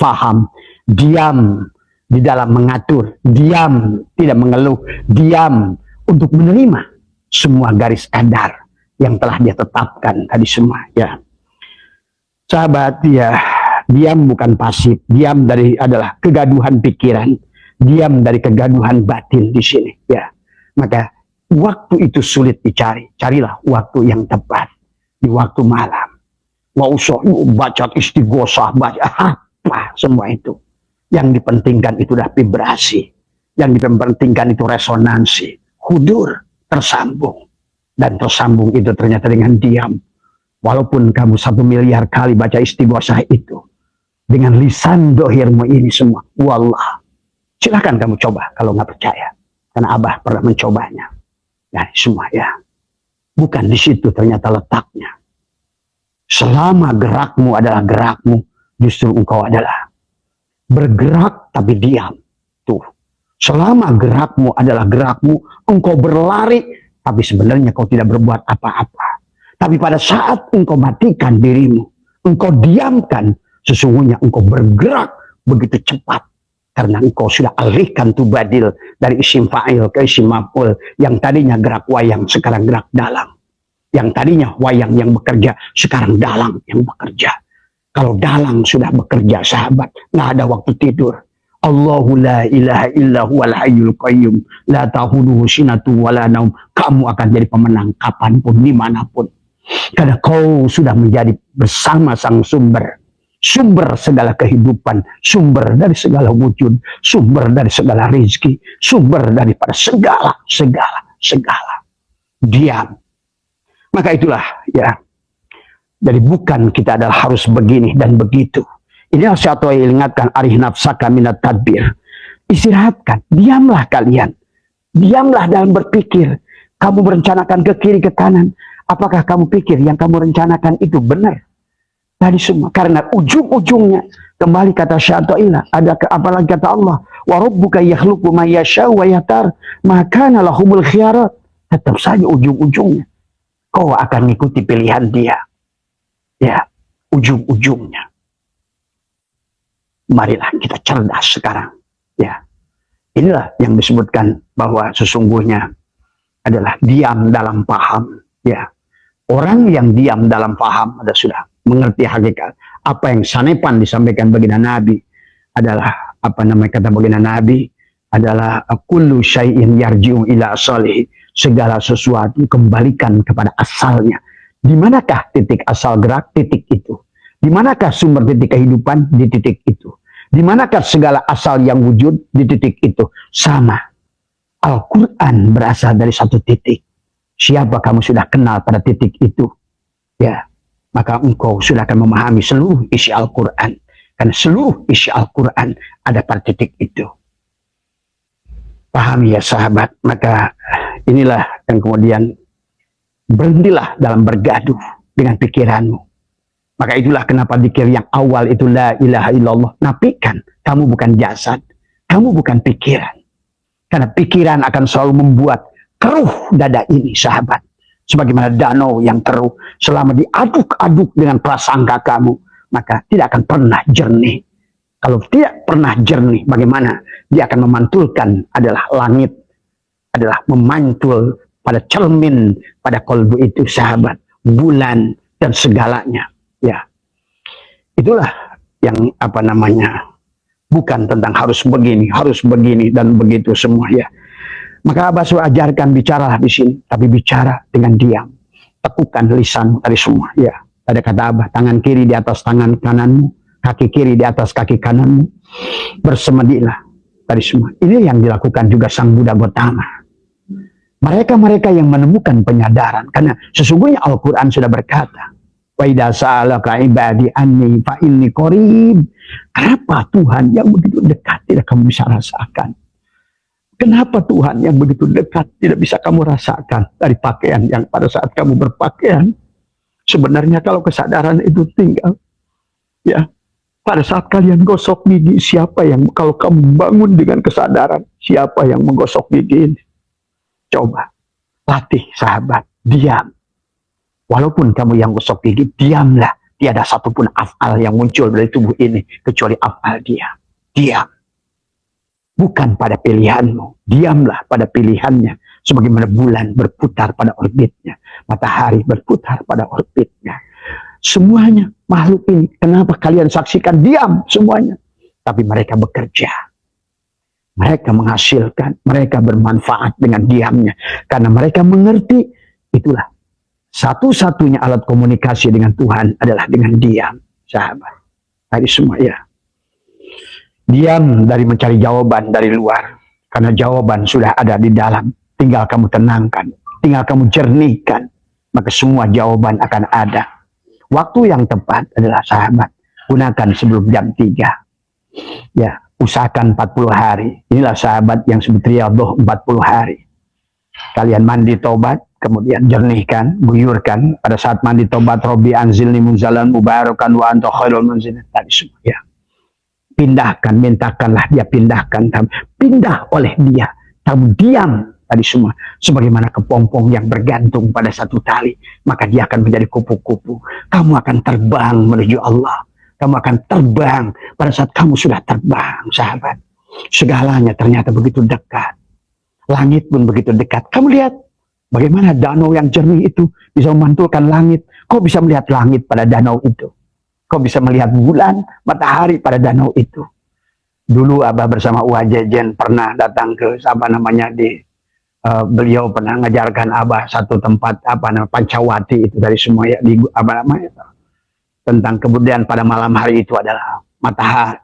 faham, diam di dalam mengatur, diam tidak mengeluh, diam untuk menerima semua garis edar yang telah dia tetapkan tadi semua, ya. Sahabat, ya, diam bukan pasif. Diam adalah kegaduhan pikiran. Diam dari kegaduhan batin di sini, ya. Maka waktu itu sulit dicari. Carilah waktu yang tepat di waktu malam. Nggak usah baca istighosah, baca apa semua itu. Yang dipentingkan itu dah vibrasi. Yang dipentingkan itu resonansi. Hudur, tersambung. Dan tersambung itu ternyata dengan diam. Walaupun kamu 1 miliar kali baca istighosah itu, dengan lisan dohirmu ini semua, wallah, silakan kamu coba kalau nggak percaya, karena Abah pernah mencobanya. Ya, semua, ya, bukan di situ ternyata letaknya. Selama gerakmu adalah gerakmu, justru engkau adalah bergerak tapi diam. Tuh, selama gerakmu adalah gerakmu, engkau berlari tapi sebenarnya kau tidak berbuat apa-apa. Tapi pada saat engkau matikan dirimu, engkau diamkan, sesungguhnya engkau bergerak begitu cepat. Karena engkau sudah alihkan tu badil dari isim fa'il ke isim maf'ul. Yang tadinya gerak wayang, sekarang gerak dalang. Yang tadinya wayang yang bekerja, sekarang dalang yang bekerja. Kalau dalang sudah bekerja, sahabat, nggak ada waktu tidur. Allahu la ilaha illa huwal hayyul qayyum, la ta'khudhuhu sinatun wa la naum. Kamu akan jadi pemenang kapanpun, dimanapun. Karena kau sudah menjadi bersama sang sumber. Sumber segala kehidupan, sumber dari segala wujud, sumber dari segala rezeki, sumber daripada segala. Diam. Maka itulah, ya. Jadi bukan kita adalah harus begini dan begitu. Inilah satu yang ingatkan, arih nafsaka minat tadbir. Istirahatkan, diamlah kalian. Diamlah dalam berpikir. Kamu merencanakan ke kiri ke kanan. Apakah kamu pikir yang kamu rencanakan itu benar? Tadi semua. Karena ujung-ujungnya, kembali kata Syai'illah, ada apalagi kata Allah, wa rabbuka yakhluqu ma yasha'u wa yakhtar, ma kana lahumul khiyarat. Tetap saja ujung-ujungnya kau akan mengikuti pilihan dia. Ya, ujung-ujungnya. Marilah kita cerdas sekarang. Ya. Inilah yang disebutkan bahwa sesungguhnya adalah diam dalam paham. Ya. Orang yang diam dalam paham ada sudah mengerti hakikat. Apa yang sanepan disampaikan baginda Nabi adalah, apa namanya kata baginda Nabi, adalah kullu syai'in yarji'u ila asalihi. Segala sesuatu kembalikan kepada asalnya. Di manakah titik asal gerak? Titik itu. Di manakah sumber titik kehidupan? Di titik itu. Di manakah segala asal yang wujud? Di titik itu. Sama. Al-Quran berasal dari satu titik. Siapa kamu sudah kenal pada titik itu, ya, maka engkau sudah akan memahami seluruh isi Al-Quran. Karena seluruh isi Al-Quran ada pada titik itu. Pahami ya sahabat. Maka inilah yang kemudian, berhentilah dalam bergaduh dengan pikiranmu. Maka itulah kenapa zikir yang awal itu la ilaha illallah. Nafikan, kamu bukan jasad, kamu bukan pikiran. Karena pikiran akan selalu membuat keruh dada ini, sahabat. Sebagaimana danau yang keruh, selama diaduk-aduk dengan prasangka kamu, maka tidak akan pernah jernih. Kalau tidak pernah jernih, bagaimana dia akan memantulkan adalah langit, adalah memantul pada cermin, pada kolbu itu, sahabat, bulan dan segalanya. Ya, itulah yang apa namanya, bukan tentang harus begini dan begitu semua, ya. Maka Abah sudah ajarkan, bicaralah di sini, tapi bicara dengan diam. Tekukan lisan tadi semua, ya. Ada kata Abah, tangan kiri di atas tangan kananmu, kaki kiri di atas kaki kananmu, bersemedilah tadi semua. Ini yang dilakukan juga Sang Buddha Gotama. Mereka-mereka yang menemukan penyadaran, karena sesungguhnya Al-Quran sudah berkata, wa idza sa'alaka ibadi anni fa inni qarib. Kenapa Tuhan yang begitu dekat tidak kamu bisa rasakan? Kenapa Tuhan yang begitu dekat tidak bisa kamu rasakan dari pakaian yang pada saat kamu berpakaian? Sebenarnya kalau kesadaran itu tinggal, ya, pada saat kalian gosok gigi, siapa yang, kalau kamu bangun dengan kesadaran, siapa yang menggosok gigi ini? Coba latih sahabat, diam. Walaupun kamu yang gosok gigi, diamlah. Tiada satupun af'al yang muncul dari tubuh ini kecuali af'al dia. Diam. Bukan pada pilihanmu, diamlah pada pilihannya. Sebagaimana bulan berputar pada orbitnya, matahari berputar pada orbitnya. Semuanya makhluk ini, kenapa kalian saksikan diam semuanya? Tapi mereka bekerja. Mereka menghasilkan, mereka bermanfaat dengan diamnya. Karena mereka mengerti, itulah satu-satunya alat komunikasi dengan Tuhan adalah dengan diam, sahabat. Tadi semua ya. Diam dari mencari jawaban dari luar. Karena jawaban sudah ada di dalam. Tinggal kamu tenangkan, tinggal kamu jernihkan. Maka semua jawaban akan ada. Waktu yang tepat adalah sahabat. Gunakan sebelum jam 3. Ya. Usahakan 40 hari. Inilah sahabat yang sebut riyadhah 40 hari. Kalian mandi tobat, kemudian jernihkan, guyurkan. Pada saat mandi tobat, Robbi anzilni munzalan mubarakan wa anta khairul munzilin. Tadi semua ya. Pindahkan, mintakanlah dia pindahkan. Pindah oleh dia. Kamu diam tadi semua. Sebagaimana kepompong yang bergantung pada satu tali. Maka dia akan menjadi kupu-kupu. Kamu akan terbang menuju Allah. Kamu akan terbang pada saat kamu sudah terbang, sahabat. Segalanya ternyata begitu dekat. Langit pun begitu dekat. Kamu lihat bagaimana danau yang jernih itu bisa memantulkan langit. Kau bisa melihat langit pada danau itu. Kau bisa melihat bulan, matahari pada danau itu. Dulu Abah bersama Uwa Jejen pernah datang ke beliau pernah ngajarkan Abah satu tempat Pancawati itu dari semua ya, di tentang kemudian pada malam hari itu adalah matahari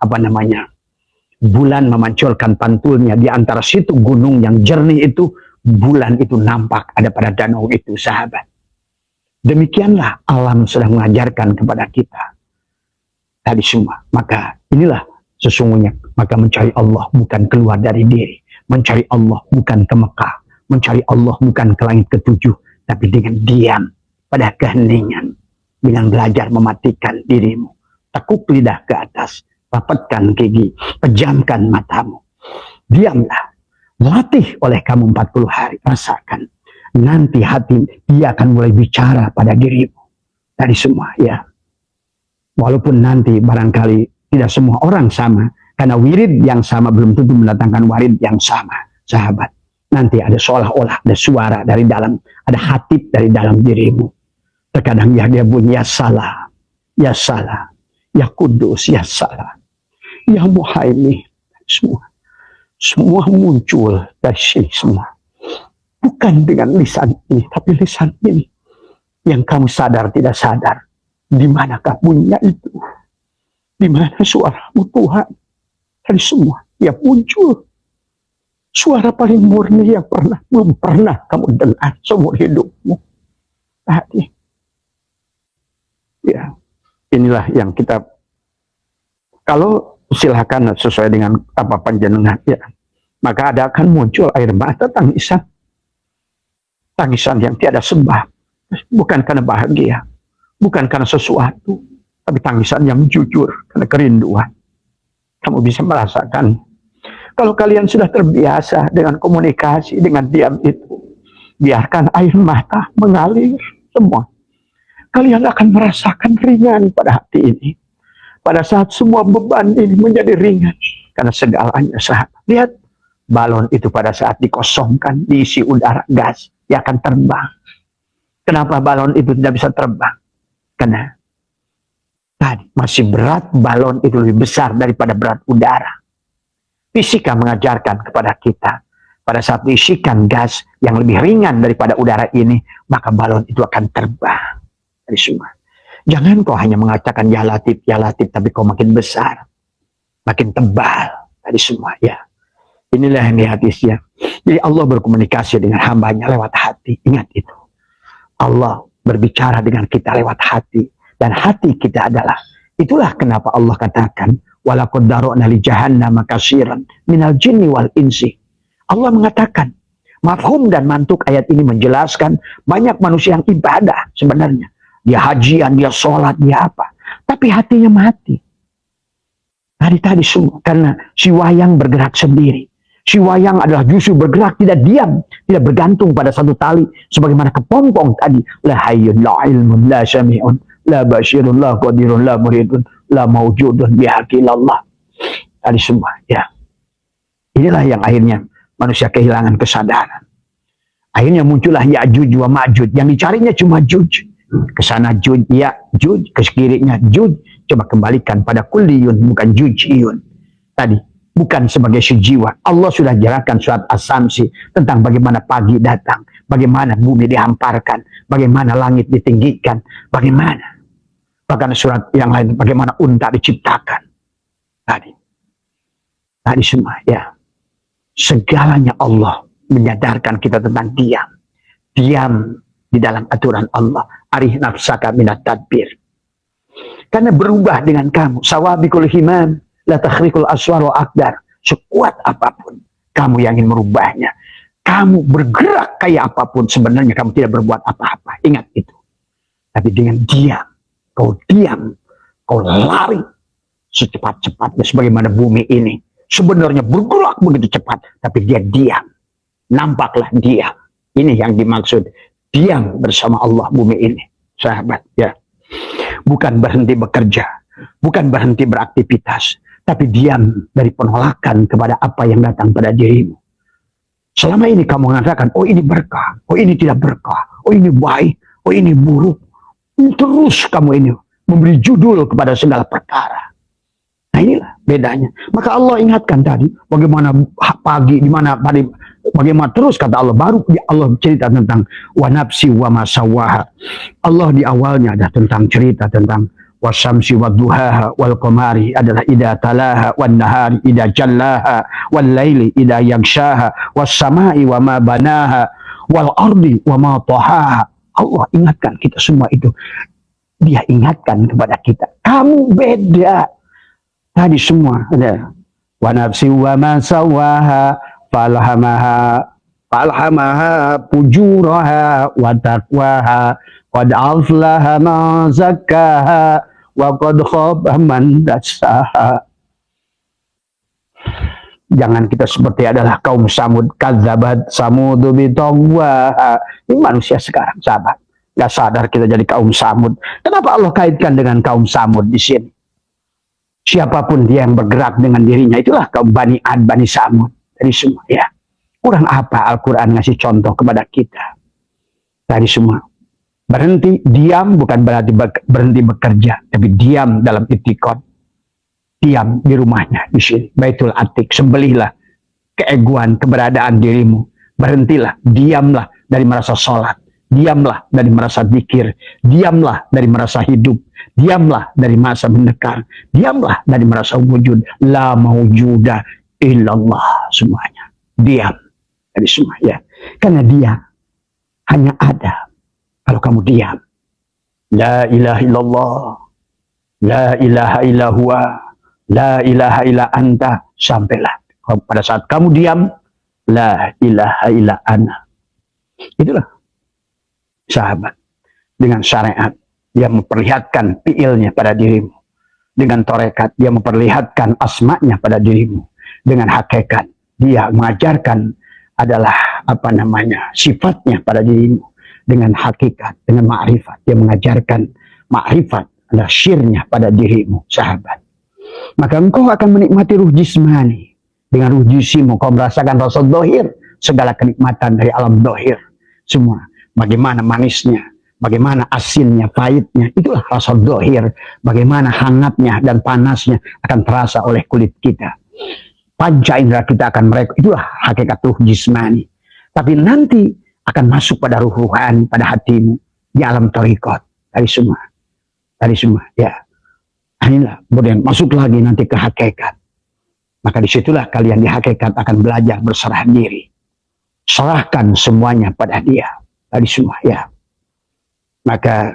bulan memanculkan pantulnya di antara situ gunung yang jernih itu. Bulan itu nampak ada pada danau itu, sahabat. Demikianlah alam sedang mengajarkan kepada kita tadi semua. Maka inilah sesungguhnya, maka mencari Allah bukan keluar dari diri, mencari Allah bukan ke Mekah, mencari Allah bukan ke langit ketujuh, tapi dengan diam pada keheningan. Dengan belajar mematikan dirimu. Tekuk lidah ke atas. Rapatkan gigi. Pejamkan matamu. Diamlah. Latih oleh kamu 40 hari. Rasakan. Nanti hati dia akan mulai bicara pada dirimu. Tadi semua ya. Walaupun nanti barangkali tidak semua orang sama. Karena wirid yang sama belum tentu mendatangkan warid yang sama. Sahabat. Nanti ada seolah-olah ada suara dari dalam. Ada hatib dari dalam dirimu. Terkadang ya dia bunyi ya salah, ya salah, ya kudus, ya salah, ya muhaimin. Semua muncul dari sini semua. Bukan dengan lisan ini, tapi lisan ini. Yang kamu sadar tidak sadar. Di manakah bunyinya itu? Di mana suaramu Tuhan? Dari semua yang muncul. Suara paling murni yang belum pernah kamu dengar seumur hidupmu. Tadi. Ya, inilah yang kita, kalau silakan sesuai dengan apa panjenengan ya, maka ada akan muncul air mata tangisan yang tiada sebab, bukan karena bahagia, bukan karena sesuatu, tapi tangisan yang jujur karena kerinduan. Kamu bisa merasakan. Kalau kalian sudah terbiasa dengan komunikasi, dengan diam itu, biarkan air mata mengalir semua. Kalian akan merasakan ringan pada hati ini. Pada saat semua beban ini menjadi ringan. Karena segalanya sahabat. Lihat, balon itu pada saat dikosongkan, diisi udara gas, dia akan terbang. Kenapa balon itu tidak bisa terbang? Karena tadi masih berat, balon itu lebih besar daripada berat udara. Fisika mengajarkan kepada kita, pada saat diisikan gas yang lebih ringan daripada udara ini, maka balon itu akan terbang. Dari semua. Jangan kau hanya mengatakan ya latif, tapi kau makin besar, makin tebal dari semua ya. Inilah yang di hadisnya. Jadi Allah berkomunikasi dengan hambanya lewat hati. Ingat itu. Allah berbicara dengan kita lewat hati, dan hati kita adalah. Itulah kenapa Allah katakan walaqad dara'na li jahannama katsiran minal jinni wal insi. Allah mengatakan mafhum dan mantuk ayat ini menjelaskan banyak manusia yang ibadah sebenarnya. Dia hajian, dia sholat, dia apa. Tapi hatinya mati. Tadi semua. Karena si wayang bergerak sendiri. Si wayang adalah justru bergerak, tidak diam. Tidak bergantung pada satu tali. Sebagaimana kepompong tadi. La hayyun, la ilmun, la syami'un, la basyirun, la qadirun, la muridun, la mawjudun, bihaqilallah. Tadi semua. Ya. Inilah yang akhirnya manusia kehilangan kesadaran. Akhirnya muncullah Ya'juj wa Ma'juj. Yang dicarinya cuma Juj. Kesana Juj, Ya'juj, ke kirinya Juj. Coba kembalikan pada kulliyun, bukan Jujiyun. Tadi, bukan sebagai sejiwa. Allah sudah jelaskan surat As-Samsi tentang bagaimana pagi datang, bagaimana bumi dihamparkan, bagaimana langit ditinggikan, bagaimana. Bahkan surat yang lain, bagaimana unta diciptakan. Tadi semua, ya. Segalanya Allah menyadarkan kita tentang diam. Diam di dalam aturan Allah. Arih nafsaka minat tadbir. Karena berubah dengan kamu. Sawabikul himam. La takhrikul aswar wa akdar. Sekuat apapun kamu yang ingin merubahnya. Kamu bergerak kayak apapun. Sebenarnya kamu tidak berbuat apa-apa. Ingat itu. Tapi dengan diam. Kau diam. Kau lari. Secepat-cepatnya sebagaimana bumi ini. Sebenarnya bergerak begitu cepat. Tapi dia diam. Nampaklah diam. Ini yang dimaksud. Diam bersama Allah bumi ini. Sahabat, ya. Bukan berhenti bekerja. Bukan berhenti beraktivitas. Tapi diam dari penolakan kepada apa yang datang pada dirimu. Selama ini kamu mengatakan, oh ini berkah. Oh ini tidak berkah. Oh ini baik. Oh ini buruk. Terus kamu ini memberi judul kepada segala perkara. Nah inilah bedanya. Maka Allah ingatkan tadi bagaimana pagi, di mana tadi, bagaimana terus kata Allah, baru Allah cerita tentang wa nafsi wa ma sawaha. Allah di awalnya ada tentang cerita tentang wasyamsi wa duhaha wal qamari adalah idza talaha wan nahari idza jallaha wal laili idza yaghshaha was samai wa ma banaha wal ardi wa ma tahaha. Allah ingatkan kita semua itu. Dia ingatkan kepada kita, kamu beda. Tadi semua ada wa nafsi wa ma sawaha falhamaha fujuraha wa taqwaha qad aflaha ma zakkaha wa qad khaba man dassaha. Jangan kita seperti adalah kaum Samud, kadzabat samudu bitagwaha. Ini manusia sekarang, sahabat. Gak sadar kita jadi kaum Samud. Kenapa Allah kaitkan dengan kaum Samud di sini? Siapapun dia yang bergerak dengan dirinya, itulah kaum Bani Ad, Bani Samud. Dari semua, ya. Kurang apa Al-Quran ngasih contoh kepada kita? Dari semua. Berhenti, diam bukan berarti berhenti bekerja. Tapi diam dalam itikad. Diam di rumahnya, di sini. Baitul Atiq, sembelihlah keegoan, keberadaan dirimu. Berhentilah, diamlah dari merasa sholat. Diamlah dari merasa zikir. Diamlah dari merasa hidup. Diamlah dari masa mendekar. Diamlah dari merasa wujud. La mawjuda illallah. Semuanya. Diam. Dari semua, ya. Karena dia hanya ada kalau kamu diam. La ilaha illallah. La ilaha illallah. La ilaha illa anta. Sampailah. Pada saat kamu diam. La ilaha illa ana. Itulah. Sahabat. Dengan syariat. Dia memperlihatkan fiilnya pada dirimu. Dengan torekat, dia memperlihatkan asma'nya pada dirimu. Dengan hakikat, dia mengajarkan adalah sifatnya pada dirimu. Dengan hakikat, dengan ma'rifat, dia mengajarkan ma'rifat adalah syirnya pada dirimu, sahabat. Maka engkau akan menikmati ruh jismani. Dengan ruh jisimu, kau merasakan rasa dohir, segala kenikmatan dari alam dohir. Semua, bagaimana manisnya, bagaimana asinnya, pahitnya, itulah rasa dohir. Bagaimana hangatnya dan panasnya akan terasa oleh kulit kita. Panca indera kita akan mereka, itulah hakikat ruh jismani. Tapi nanti akan masuk pada ruh ruhani, pada hatimu, di alam thariqat. Dari semua, ya. Inilah, kemudian masuk lagi nanti ke hakikat. Maka disitulah kalian di hakikat akan belajar berserah diri. Serahkan semuanya pada dia. Dari semua, ya. Maka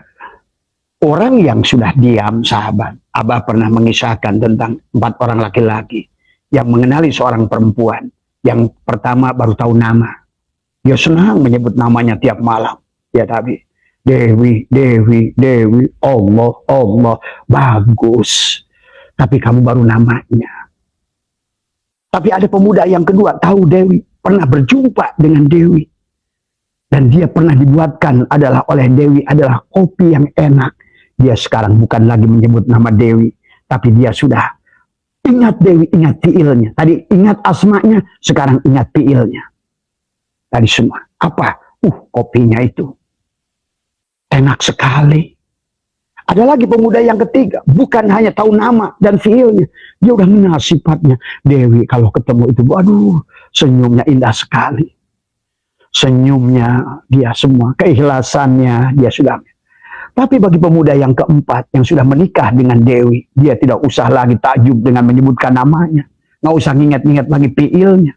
orang yang sudah diam, sahabat, Abah pernah mengisahkan tentang 4 orang laki-laki yang mengenali seorang perempuan. Yang pertama baru tahu nama. Dia senang menyebut namanya tiap malam. Ya tapi Dewi, Dewi, Dewi, Allah, Allah, bagus. Tapi kamu baru namanya. Tapi ada pemuda yang kedua tahu Dewi, pernah berjumpa dengan Dewi. Dan dia pernah dibuatkan adalah oleh Dewi adalah kopi yang enak. Dia sekarang bukan lagi menyebut nama Dewi. Tapi dia sudah ingat Dewi, ingat fiilnya. Tadi ingat asmanya, sekarang ingat fiilnya. Tadi semua. Apa? Kopinya itu enak sekali. Ada lagi pemuda yang ketiga, bukan hanya tahu nama dan feelnya, dia udah mengenal sifatnya. Dewi kalau ketemu itu, waduh, senyumnya indah sekali. Senyumnya dia semua, keikhlasannya dia sudah. Tapi bagi pemuda yang keempat, yang sudah menikah dengan Dewi, dia tidak usah lagi takjub dengan menyebutkan namanya. Nggak usah nginget-nginget lagi fiilnya.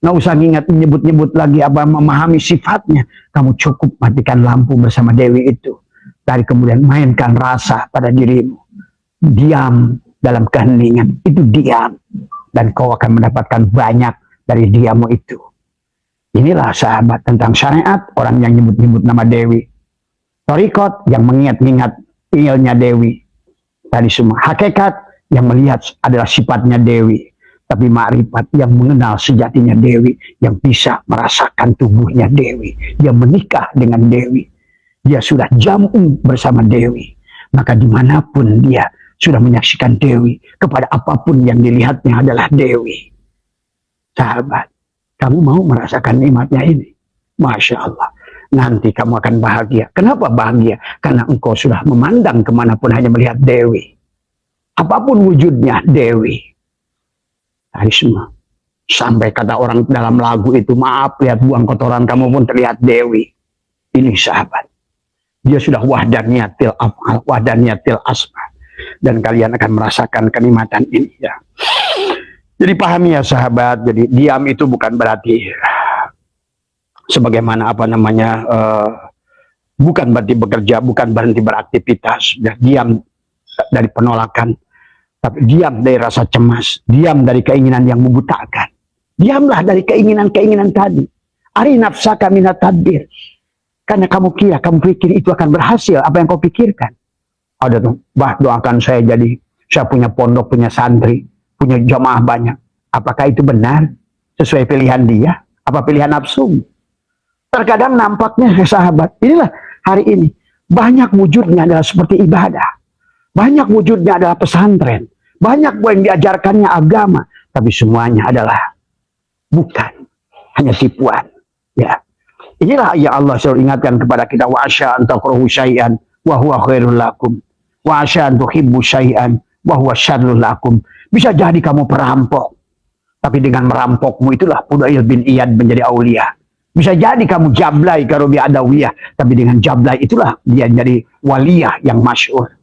Nggak usah nginget nyebut-nyebut lagi apa, memahami sifatnya. Kamu cukup matikan lampu bersama Dewi itu. Dari kemudian mainkan rasa pada dirimu. Diam dalam keheningan. Itu diam. Dan kau akan mendapatkan banyak dari diammu itu. Inilah sahabat tentang syariat. Orang yang nyebut-nyebut nama Dewi. Torikot yang mengingat-ingat ilnya Dewi. Tadi semua. Hakikat yang melihat adalah sifatnya Dewi. Tapi makrifat yang mengenal sejatinya Dewi. Yang bisa merasakan tubuhnya Dewi. Dia menikah dengan Dewi. Dia sudah jamu bersama Dewi. Maka dimanapun dia sudah menyaksikan Dewi. Kepada apapun yang dilihatnya adalah Dewi. Sahabat, kamu mau merasakan nikmatnya ini? Masya Allah. Nanti kamu akan bahagia. Kenapa bahagia? Karena engkau sudah memandang kemanapun hanya melihat Dewi. Apapun wujudnya Dewi. Tadi semua. Sampai kata orang dalam lagu itu, maaf lihat buang kotoran kamu pun terlihat Dewi. Ini sahabat. Dia sudah wahdaniyatil af'al, wahdaniyatil asma. Dan kalian akan merasakan kenikmatan ini ya. Jadi pahami ya sahabat, jadi diam itu bukan berarti sebagaimana apa namanya, bukan berarti bekerja, bukan berhenti beraktivitas. Ya, diam dari penolakan, tapi diam dari rasa cemas, diam dari keinginan yang membutakan. Diamlah dari keinginan-keinginan tadi. Ari nafsaka minat tadbir. Karena kamu kira, kamu pikir itu akan berhasil apa yang kau pikirkan. Ada tuh, doakan saya jadi, saya punya pondok, punya santri, punya jamaah banyak. Apakah itu benar? Sesuai pilihan dia? Apa pilihan nafsu? Terkadang nampaknya sahabat, inilah hari ini, banyak wujudnya adalah seperti ibadah. Banyak wujudnya adalah pesantren. Banyak yang diajarkannya agama. Tapi semuanya adalah bukan, hanya tipuan. Ya. Inilah yang Allah selalu ingatkan kepada kita, wa asya an takrahu syai'an wa huwa khairul lakum wa asya an tuhibbu syai'an wa huwa syarrul lakum. Bisa jadi kamu perampok, tapi dengan merampokmu itulah Fudail bin Iyad menjadi aulia. Bisa jadi kamu jablay karobi adawiyah, tapi dengan jablay itulah dia jadi waliyah yang masyhur.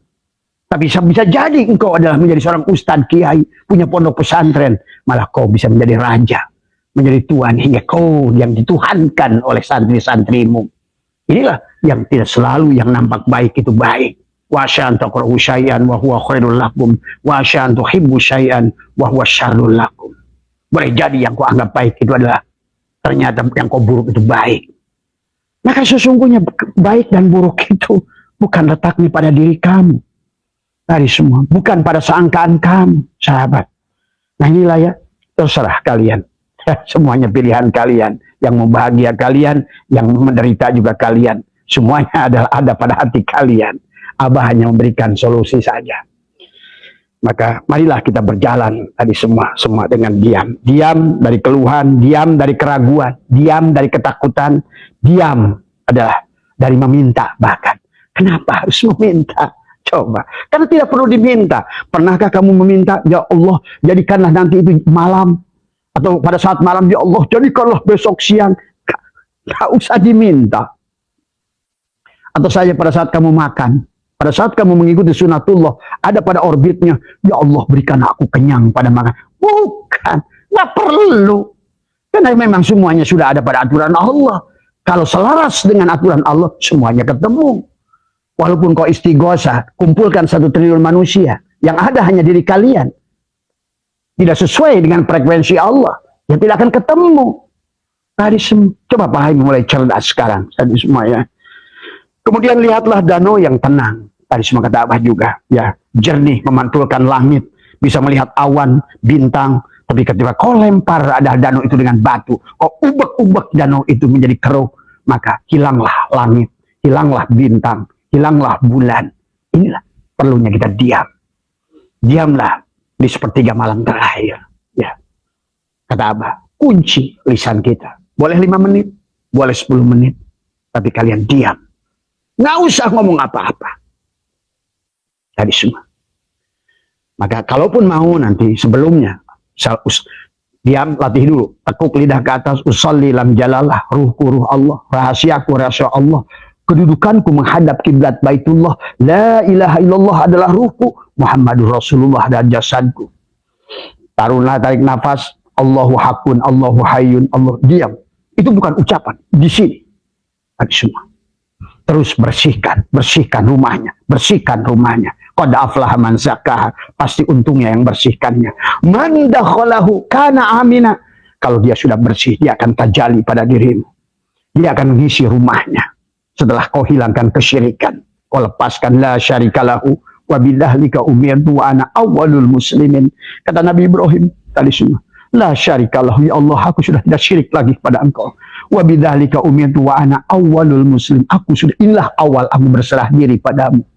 Tapi bisa jadi engkau adalah menjadi seorang ustadz kiai, punya pondok pesantren, malah kau bisa menjadi raja, menjadi tuan, hingga kau yang dituhankan oleh santri-santrimu. Inilah yang tidak selalu yang nampak baik itu baik. Wa asya an takrahu syai'an wa huwa khairul lakum wa asya an tuhibbu syai'an wa huwa syarrul lakum. Boleh jadi yang kau anggap baik itu adalah ternyata yang kau buruk itu baik. Maka sesungguhnya baik dan buruk itu bukan letaknya pada diri kamu. Dari semua, bukan pada sangkaan kamu, sahabat. Nah inilah ya, terserah kalian. Semuanya pilihan kalian. Yang membahagia kalian, yang menderita juga kalian. Semuanya adalah ada pada hati kalian. Abah hanya memberikan solusi saja. Maka marilah kita berjalan tadi semua dengan diam. Diam dari keluhan, diam dari keraguan, diam dari ketakutan, diam adalah dari meminta bahkan. Kenapa harus meminta? Coba, karena tidak perlu diminta. Pernahkah kamu meminta, ya Allah, jadikanlah nanti itu malam, atau pada saat malam, ya Allah, jadikanlah besok siang. Gak usah diminta. Atau saja pada saat kamu makan, pada saat kamu mengikuti sunatullah, ada pada orbitnya, ya Allah, berikan aku kenyang pada makan. Bukan, gak perlu. Karena memang semuanya sudah ada pada aturan Allah. Kalau selaras dengan aturan Allah, semuanya ketemu. Walaupun kau istighosah, kumpulkan 1 triliun manusia, yang ada hanya diri kalian. Tidak sesuai dengan frekuensi Allah, yang tidak akan ketemu. Tadi coba pahami mulai cerdas sekarang, tadi semua ya. Kemudian lihatlah danau yang tenang. Tadi semua kata Abah juga, ya, jernih memantulkan langit, bisa melihat awan, bintang. Tapi ketika kau lempar ada danau itu dengan batu, kau ubek-ubek danau itu menjadi keruh, maka hilanglah langit, hilanglah bintang, hilanglah bulan. Inilah perlunya kita diam. Diamlah di sepertiga malam terakhir. Ya. Kata Abah, kunci lisan kita. Boleh 5 menit, boleh 10 menit. Tapi kalian diam. Nggak usah ngomong apa-apa. Tadi semua. Maka kalaupun mau nanti sebelumnya, diam, latih dulu. Tekuk lidah ke atas, usalli lam jalalah, ruhku ruh Allah, rahasiaku rahasia Allah, kedudukanku menghadap kiblat Baitullah, la ilaha illallah adalah ruhku, Muhammadur Rasulullah adalah jasadku. Taruhlah, tarik nafas, Allahu hakun, Allahu hayyun, Allah, diam. Itu bukan ucapan, di sini. Tadi semua. Terus bersihkan rumahnya, bersihkan rumahnya. Qad aflaha man zakkaha, pasti untungnya yang bersihkannya. Man dakhalahu kana amina. Kalau dia sudah bersih, dia akan tajali pada dirimu. Dia akan mengisi rumahnya. Setelah kau hilangkan kesyirikan, kau lepaskan la syarikalahu wa bidzalika umirtu wa ana awwalul muslimin. Kata Nabi Ibrahim tadi semua, la syarikalahu, ya Allah, aku sudah tidak syirik lagi kepada engkau. Wa bidzalika umirtu wa ana awwalul muslim. Aku sudah, inilah awal aku berserah diri padamu.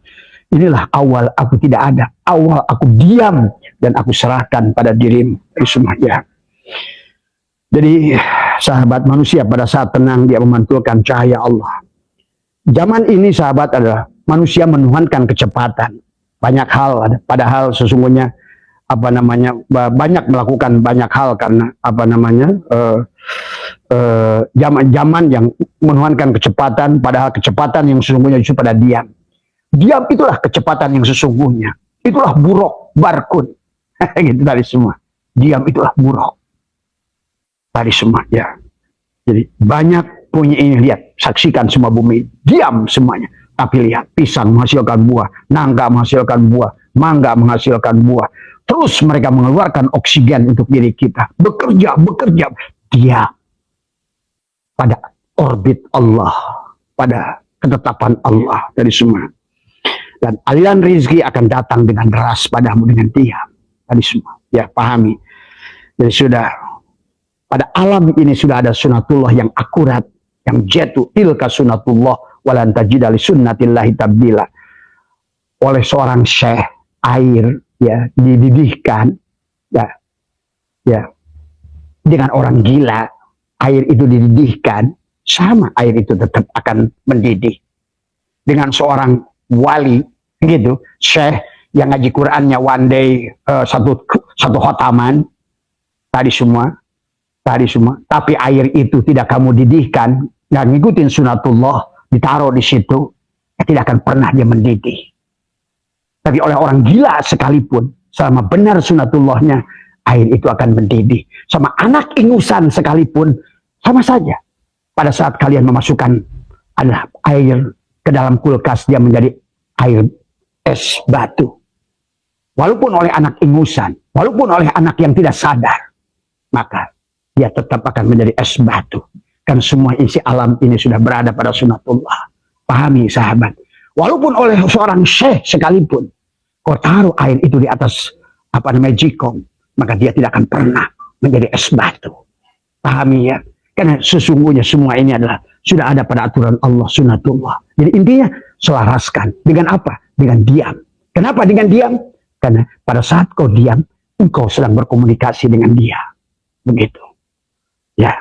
Inilah awal aku tidak ada. Awal aku diam dan aku serahkan pada dirimu. Ya. Jadi sahabat manusia pada saat tenang dia memantulkan cahaya Allah. Zaman ini sahabat adalah manusia menuhankan kecepatan. Banyak hal ada. Padahal sesungguhnya banyak melakukan banyak hal karena zaman yang menuhankan kecepatan, padahal kecepatan yang sesungguhnya justru pada diam. Diam itulah kecepatan yang sesungguhnya. Itulah buruk, barkun. Gitu tadi semua. Diam itulah buruk. Tadi semua, ya. Jadi banyak punya ini, lihat, saksikan semua bumi. Diam semuanya. Tapi lihat, pisang menghasilkan buah, nangka menghasilkan buah, mangga menghasilkan buah. Terus mereka mengeluarkan oksigen untuk diri kita. Bekerja. Dia pada orbit Allah, pada ketetapan Allah dari semua. Dan aliran rezeki akan datang dengan deras padamu dengan diam. Tadi semua, ya, pahami. Jadi sudah, pada alam ini sudah ada sunatullah yang akurat, yang jatuh, tilka sunatullah walan tajida li sunnatillahi tabdila. Oleh seorang syekh, air, ya, dididihkan, ya, dengan orang gila, air itu dididihkan, sama air itu tetap akan mendidih. Dengan seorang wali, gitu, syekh yang ngaji Qurannya one day satu khotaman, tadi semua, tapi air itu tidak kamu didihkan, nggak ngikutin sunatullah, ditaruh di situ, tidak akan pernah dia mendidih. Tapi oleh orang gila sekalipun, selama benar sunatullahnya, air itu akan mendidih. Sama anak ingusan sekalipun, sama saja. Pada saat kalian memasukkan adalah air ke dalam kulkas, dia menjadi air es batu. Walaupun oleh anak ingusan, walaupun oleh anak yang tidak sadar, maka dia tetap akan menjadi es batu. Kan semua isi alam ini sudah berada pada sunatullah. Pahami sahabat. Walaupun oleh seorang syekh sekalipun, kau taruh air itu di atas jikong, maka dia tidak akan pernah menjadi es batu. Pahami ya? Karena sesungguhnya semua ini adalah sudah ada pada aturan Allah, sunatullah. Jadi intinya selaraskan. Dengan apa? Dengan diam. Kenapa dengan diam? Karena pada saat kau diam, engkau sedang berkomunikasi dengan dia. Begitu. Ya.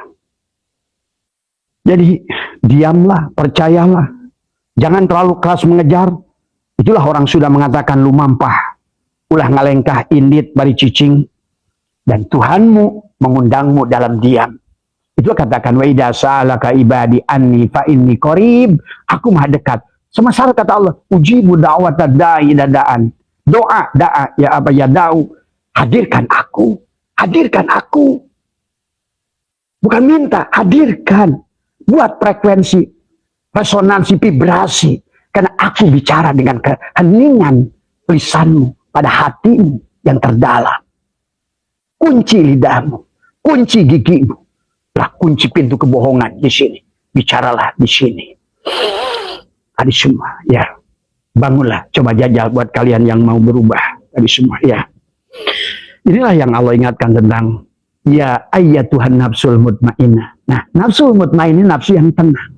Jadi diamlah, percayalah. Jangan terlalu keras mengejar. Itulah orang sudah mengatakan lu mampah. Ulah ngalengkah indit bari cicing. Dan Tuhanmu mengundangmu dalam diam. Itu katakan wa idza sa'alaka ibadi anni fa inni qarib. Aku maha dekat. Semasal kata Allah, ujibu da'watad da'i dadaan. Doa da'a ya da'u. Hadirkan aku. Hadirkan aku. Bukan minta, hadirkan. Buat frekuensi, resonansi, vibrasi. Karena aku bicara dengan keheningan lisanmu pada hatimu yang terdalam. Kunci lidahmu, kunci gigimu. Lah kunci pintu kebohongan di sini. Bicaralah di sini. Tadi semua, ya. Bangunlah, coba jajal buat kalian yang mau berubah. Tadi semua, ya. Inilah yang Allah ingatkan tentang ya ayyatuhan nafsul mutmainnah. Nah, nafsul mutmainnah nafsu yang tenang.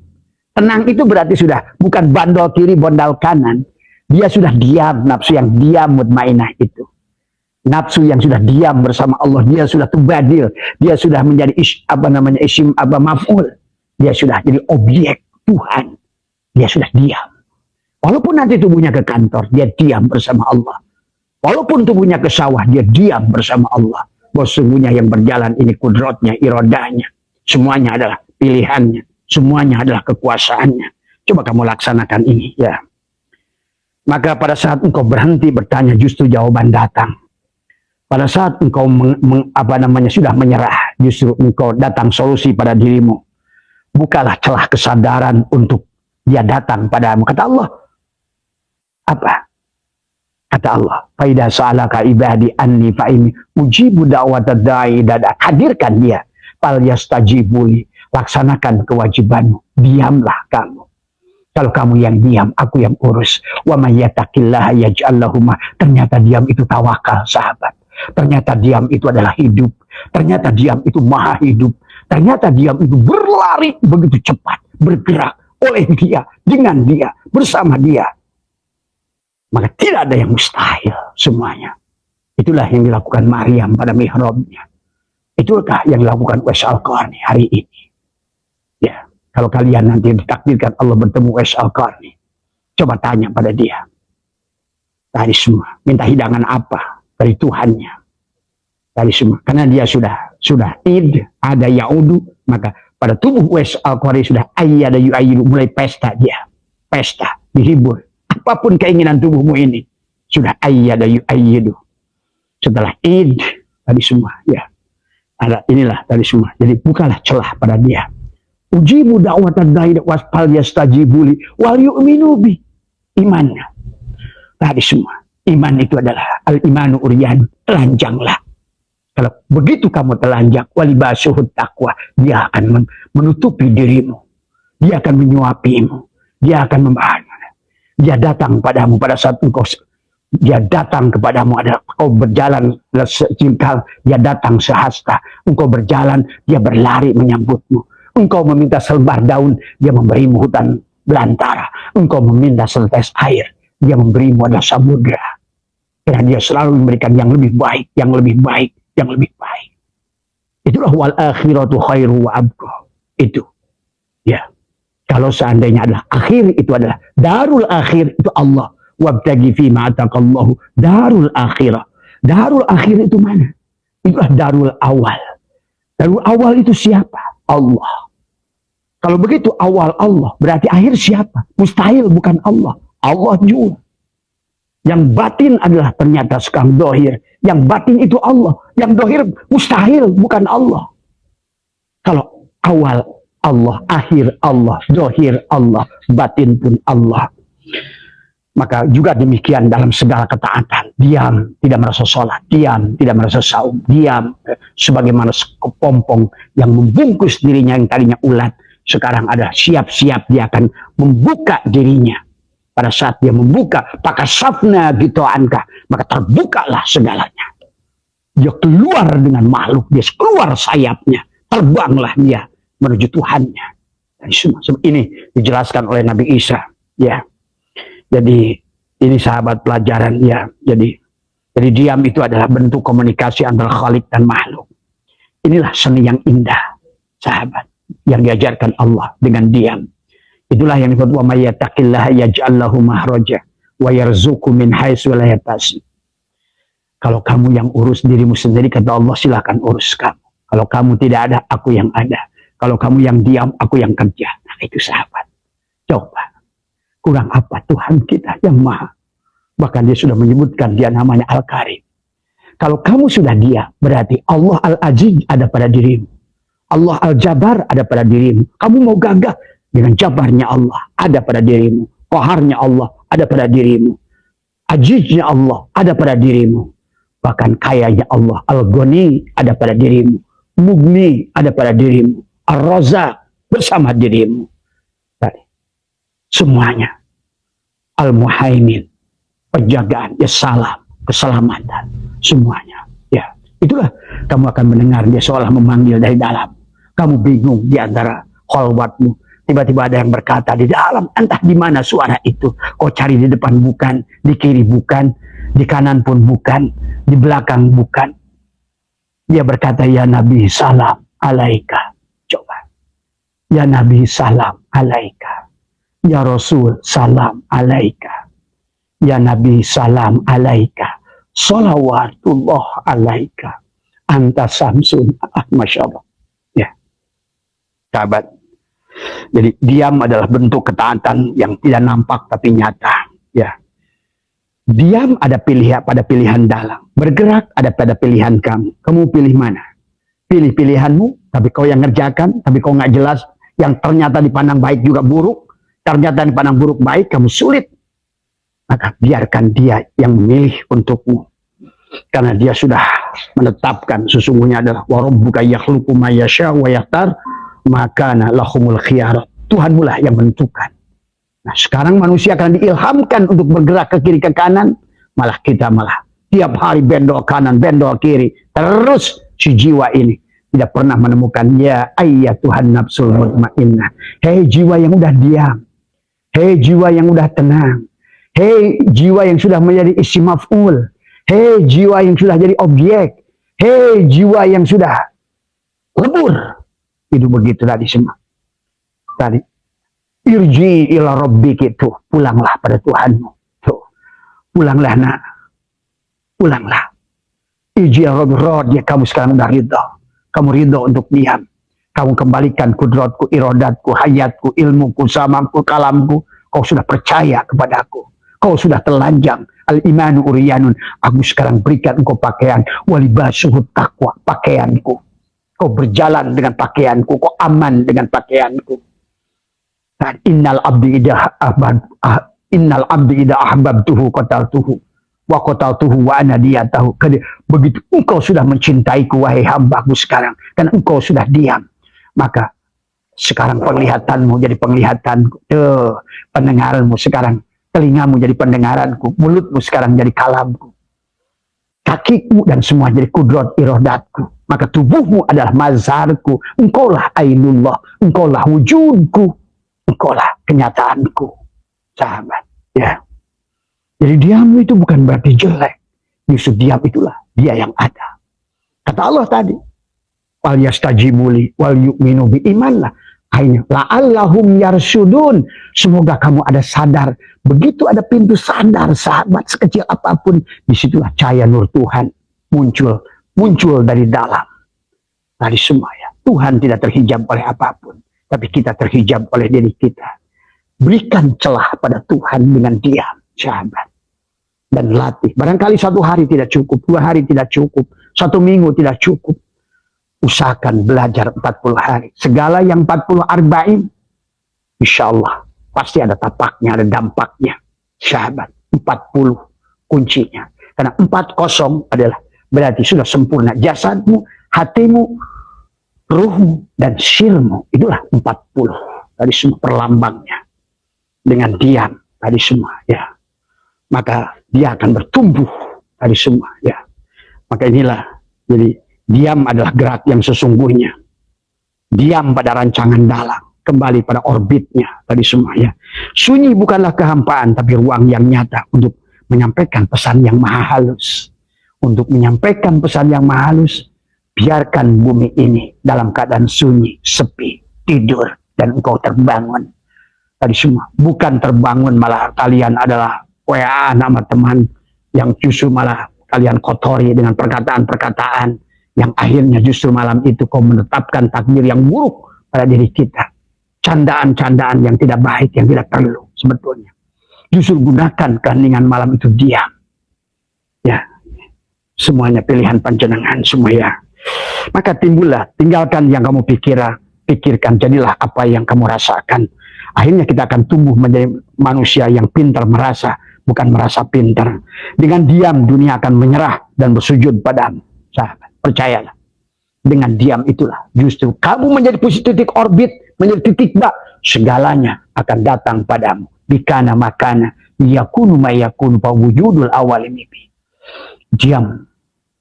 Tenang itu berarti sudah bukan bandol kiri, bondal kanan. Dia sudah diam, nafsu yang diam mutmainnah itu. Nafsu yang sudah diam bersama Allah, dia sudah tubadil, dia sudah menjadi isim maf'ul. Dia sudah jadi objek Tuhan, dia sudah diam. Walaupun nanti tubuhnya ke kantor, dia diam bersama Allah. Walaupun tubuhnya ke sawah, dia diam bersama Allah. Bahwa sesungguhnya yang berjalan ini kudratnya, irodanya. Semuanya adalah pilihannya. Semuanya adalah kekuasaannya. Coba kamu laksanakan ini, ya. Maka pada saat engkau berhenti bertanya, justru jawaban datang. Pada saat engkau sudah menyerah, justru engkau datang solusi pada dirimu. Bukalah celah kesadaran untuk dia datang padamu. Kata Allah, apa? Kata Allah, "Faida sa'alaka ibadi anni fa inni ujibu da'watad da'i idza hadirkan dia. Fal yastajibuli." Laksanakan kewajibanmu. Diamlah kamu. Kalau kamu yang diam, aku yang urus. Wa may yattaqillaha yaj'al lahu ma. Ternyata diam itu tawakal, sahabat. Ternyata diam itu adalah hidup. Ternyata diam itu maha hidup. Ternyata diam itu berlari begitu cepat, bergerak oleh dia, dengan dia, bersama dia. Maka tidak ada yang mustahil semuanya. Itulah yang dilakukan Maryam pada mihrabnya. Itulah yang dilakukan Uwais Al-Qarni hari ini. Ya, kalau kalian nanti ditakdirkan Allah bertemu Uwais Al-Qarni, coba tanya pada dia. Tadi semua, minta hidangan apa dari Tuhannya. Tadi semua, karena dia sudah id, ada yaudu, maka pada tubuh Uwais Al-Qarni sudah ayyada yu'ayyidu, mulai pesta dia. Pesta, dihibur. Apapun keinginan tubuhmu ini, sudah ayyada yu'ayyidu. Setelah id, tadi semua, ya. Ada inilah tadi semua. Jadi bukalah celah pada dia. Ujibu da'watad da'i wasfal yastajibuli wal yu'minu bi. Imannya. Tadi semua. Iman itu adalah al-imanu uryan. Telanjanglah. Kalau begitu kamu telanjang, walibasuhut taqwa, dia akan menutupi dirimu. Dia akan menyuapimu. Dia akan membahana. Dia datang padamu pada saat engkau, dia datang kepadamu adalah engkau berjalan sejengkal, dia datang sehasta. Engkau berjalan, dia berlari menyambutmu. Engkau meminta selembar daun, dia memberimu hutan belantara. Engkau meminta setetes air, dia memberimu adalah samudra. Karena dia selalu memberikan yang lebih baik, yang lebih baik, yang lebih baik. Itulah wal akhiratu khairu wa abqa. Itu. Ya. Kalau seandainya adalah akhir, itu adalah darul akhir, itu Allah. Wabtagi fima ataqallahu darul akhirah. Darul akhir itu mana? Itulah darul awal. Darul awal itu siapa? Allah. Kalau begitu awal Allah, berarti akhir siapa? Mustahil bukan Allah. Allah juga. Yang batin adalah ternyata sekarang dohir. Yang batin itu Allah. Yang dohir mustahil bukan Allah. Kalau awal Allah, akhir Allah, dohir Allah, batin pun Allah. Maka juga demikian dalam segala ketaatan. Diam, tidak merasa sholat. Diam, tidak merasa saum. Diam, sebagaimana kepompong yang membungkus dirinya yang tadinya ulat. Sekarang ada siap-siap dia akan membuka dirinya. Pada saat dia membuka, pakasafna gitu angka, maka terbukalah segalanya. Dia keluar dengan makhluk, dia keluar sayapnya. Terbanglah dia menuju Tuhannya. Dan semua ini dijelaskan oleh Nabi Isa. Ya. Jadi ini sahabat pelajaran ya. Jadi diam itu adalah bentuk komunikasi antara Khalik dan makhluk. Inilah seni yang indah, sahabat, yang diajarkan Allah dengan diam. Itulah yang disebut wa may yattaqillaha yaj'al lahu mahraja wa yarzuqhu min haitsu la yahtasib. Kalau kamu yang urus dirimu sendiri, kata Allah, silakan urus kamu. Kalau kamu tidak ada, aku yang ada. Kalau kamu yang diam, aku yang kerja. Nah, itu sahabat. Coba. Kurang apa Tuhan kita yang maha. Bahkan dia sudah menyebutkan dia namanya Al-Karim. Kalau kamu sudah dia, berarti Allah Al-Aziz ada pada dirimu. Allah Al-Jabar ada pada dirimu. Kamu mau gagah dengan jabarnya Allah ada pada dirimu. Qaharnya Allah ada pada dirimu. Ajiznya Allah ada pada dirimu. Bahkan kayanya Allah Al-Ghani ada pada dirimu. Mugni ada pada dirimu. Ar-Razak bersama dirimu. Semuanya. Al-Muhaimin, penjagaan, ya salam, keselamatan, semuanya. Ya, itulah kamu akan mendengar dia seolah memanggil dari dalam. Kamu bingung di antara khalwatmu. Tiba-tiba ada yang berkata di dalam, entah di mana suara itu. Kau cari di depan bukan, di kiri bukan, di kanan pun bukan, di belakang bukan. Dia berkata, ya Nabi, salam alaika. Coba. Ya Nabi salam alaika. Ya Rasul salam alaika. Ya Nabi salam alaika. Salawatullah alaika. Anta samsun. Masya Allah. Ya. Sahabat. Jadi diam adalah bentuk ketaatan yang tidak nampak tapi nyata. Ya. Diam ada pada pilihan dalam. Bergerak ada pada pilihan kamu. Kamu pilih mana? Pilih pilihanmu, tapi kau yang ngerjakan, tapi kau nggak jelas. Yang ternyata dipandang baik juga buruk. Ternyata dipandang buruk baik, kamu sulit. Maka biarkan dia yang memilih untukmu. Karena dia sudah menetapkan sesungguhnya adalah warabbuka yakhluqu ma yasha wa yakhtar maka lahumul khiyarah. Tuhanmu lah yang menentukan. Nah, sekarang manusia akan diilhamkan untuk bergerak ke kiri ke kanan, malah kita tiap hari bendol kanan, bendol kiri. Terus si jiwa ini tidak pernah menemukan ya Tuhan nafsul mutmainnah. Hei jiwa yang udah diam. Hei jiwa yang udah tenang. Hei jiwa yang sudah menjadi isim maf'ul. Hei jiwa yang sudah jadi objek. Hei jiwa yang sudah lebur. Itu begitu tadi semua. Tadi irji ila rabbik itu, pulanglah pada Tuhanmu. Tuh. Pulanglah nak. Pulanglah. Irji ila rabbik, kamu sekarang udah ridho. Kamu ridho untuk diam. Kamu kembalikan kudratku, iradatku, hayatku, ilmuku, samaku, kalamku. Kau sudah percaya kepadaku. Kau sudah telanjang. Al-imanu uriyanun. Aku sekarang berikan engkau pakaian. Walibasuhu taqwa, pakaianku. Kau berjalan dengan pakaianku. Kau aman dengan pakaianku. Dan innal abdi ida ahbabtuhu qataltuhu wa qataltuhu wa ana diyatahu. Begitu engkau sudah mencintaiku wahai hambaku sekarang, dan engkau sudah diam, maka sekarang penglihatanmu jadi penglihatanku, pendengaranmu sekarang telingamu jadi pendengaranku, mulutmu sekarang jadi kalamku, kakiku dan semua jadi kudrat iradatku, maka tubuhmu adalah mazharku. Engkaulah ainullah, engkaulah wujudku, engkaulah kenyataanku, sahabat. Ya. Jadi diam itu bukan berarti jelek. Justru diam itulah dia yang ada. Kata Allah tadi, wal yastajibuli wal yu'minu bi imanlah. Akhirnya la'allahum yarsudun. Semoga kamu ada sadar. Begitu ada pintu sadar, sahabat, sekecil apapun, disitulah cahaya nur Tuhan muncul dari dalam. Dari semua ya. Tuhan tidak terhijab oleh apapun. Tapi kita terhijab oleh diri kita. Berikan celah pada Tuhan dengan diam, sahabat. Dan latih. Barangkali 1 hari tidak cukup, 2 hari tidak cukup, 1 minggu tidak cukup. Usahakan belajar 40 hari. Segala yang 40 arba'in, insya Allah pasti ada tapaknya, ada dampaknya. Sahabat, 40 kuncinya. Karena 40 adalah berarti sudah sempurna jasadmu, hatimu, ruhmu dan sirmu. Itulah 40 dari semua perlambangnya. Dengan diam tadi semua ya, maka dia akan bertumbuh dari semua ya. Maka inilah, jadi diam adalah gerak yang sesungguhnya. Diam pada rancangan dalam, kembali pada orbitnya tadi semua ya. Sunyi bukanlah kehampaan, tapi ruang yang nyata untuk menyampaikan pesan yang maha halus. Untuk menyampaikan pesan yang maha halus, biarkan bumi ini dalam keadaan sunyi, sepi, tidur, dan engkau terbangun. Tadi semua, bukan terbangun malah kalian adalah WA nama teman yang justru malah kalian kotori dengan perkataan-perkataan yang akhirnya justru malam itu kau menetapkan takdir yang buruk pada diri kita. Candaan-candaan yang tidak baik, yang tidak perlu sebetulnya. Justru gunakan keheningan malam itu diam. Ya, semuanya pilihan panjenengan semua ya. Maka timbullah, tinggalkan yang kamu pikirkan, jadilah apa yang kamu rasakan. Akhirnya kita akan tumbuh menjadi manusia yang pintar merasa, bukan merasa pintar. Dengan diam dunia akan menyerah dan bersujud padamu. Sahabat, percayalah. Dengan diam itulah justru kamu menjadi titik orbit, menjadi titik bak. Segalanya akan datang padamu. Bikana makana, yakunu mayakunu pawujudul awal mimpi. Diam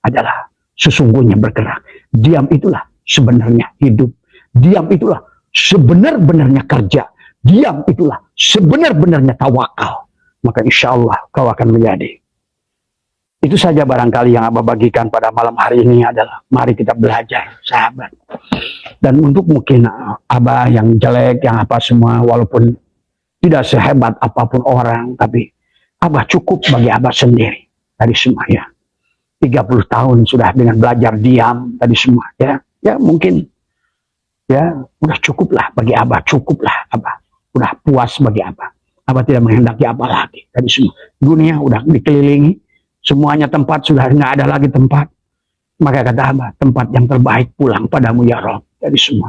adalah sesungguhnya bergerak. Diam itulah sebenarnya hidup. Diam itulah sebenar-benarnya kerja. Diam itulah sebenar-benarnya tawakal. Maka insya Allah kau akan menjadi Itu saja barangkali yang Abah bagikan pada malam hari ini adalah mari kita belajar, sahabat. Dan untuk mungkin Abah yang jelek, yang apa semua, walaupun tidak sehebat apapun orang, tapi Abah cukup bagi Abah sendiri. Tadi semua ya. 30 tahun sudah dengan belajar diam tadi semua ya. Ya mungkin ya udah cukuplah bagi Abah, cukuplah Abah. Udah puas bagi Abah. Abah tidak menghendaki apa lagi. Tadi semua dunia udah dikelilingi, semuanya tempat sudah nggak ada lagi tempat. Maka kata Abah, tempat yang terbaik pulang padamu ya Rob. Tadi semua.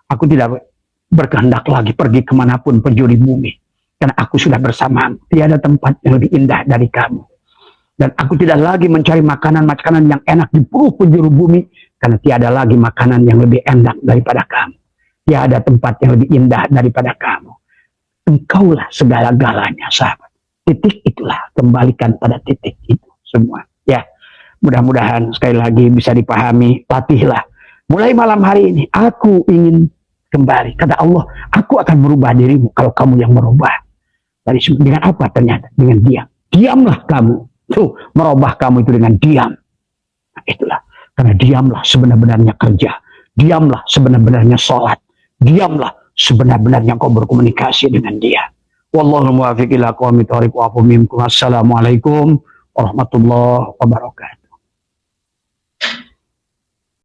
Aku tidak berkehendak lagi pergi kemanapun penjuru bumi. Karena aku sudah bersamamu. Tiada tempat yang lebih indah dari kamu. Dan aku tidak lagi mencari makanan-makanan yang enak di penjuru bumi. Karena tiada lagi makanan yang lebih enak daripada kamu. Tiada tempat yang lebih indah daripada kamu. Engkaulah segala-galanya, sahabat. Titik itulah, kembalikan pada titik itu semua. Ya, mudah-mudahan sekali lagi bisa dipahami. Latihlah. Mulai malam hari ini, aku ingin kembali. Kata Allah, aku akan merubah dirimu kalau kamu yang merubah. Dari dengan apa ternyata? Dengan diam. Diamlah kamu. Tuh, merubah kamu itu dengan diam. Nah, itulah. Karena diamlah sebenar-benarnya kerja. Diamlah sebenar-benarnya sholat. Diamlah sebenar-benarnya kau berkomunikasi dengan dia. Wallahu muwaffiq ila aqwamit thoriq wa afu minkum. Assalamualaikum warahmatullahi wabarakatuh.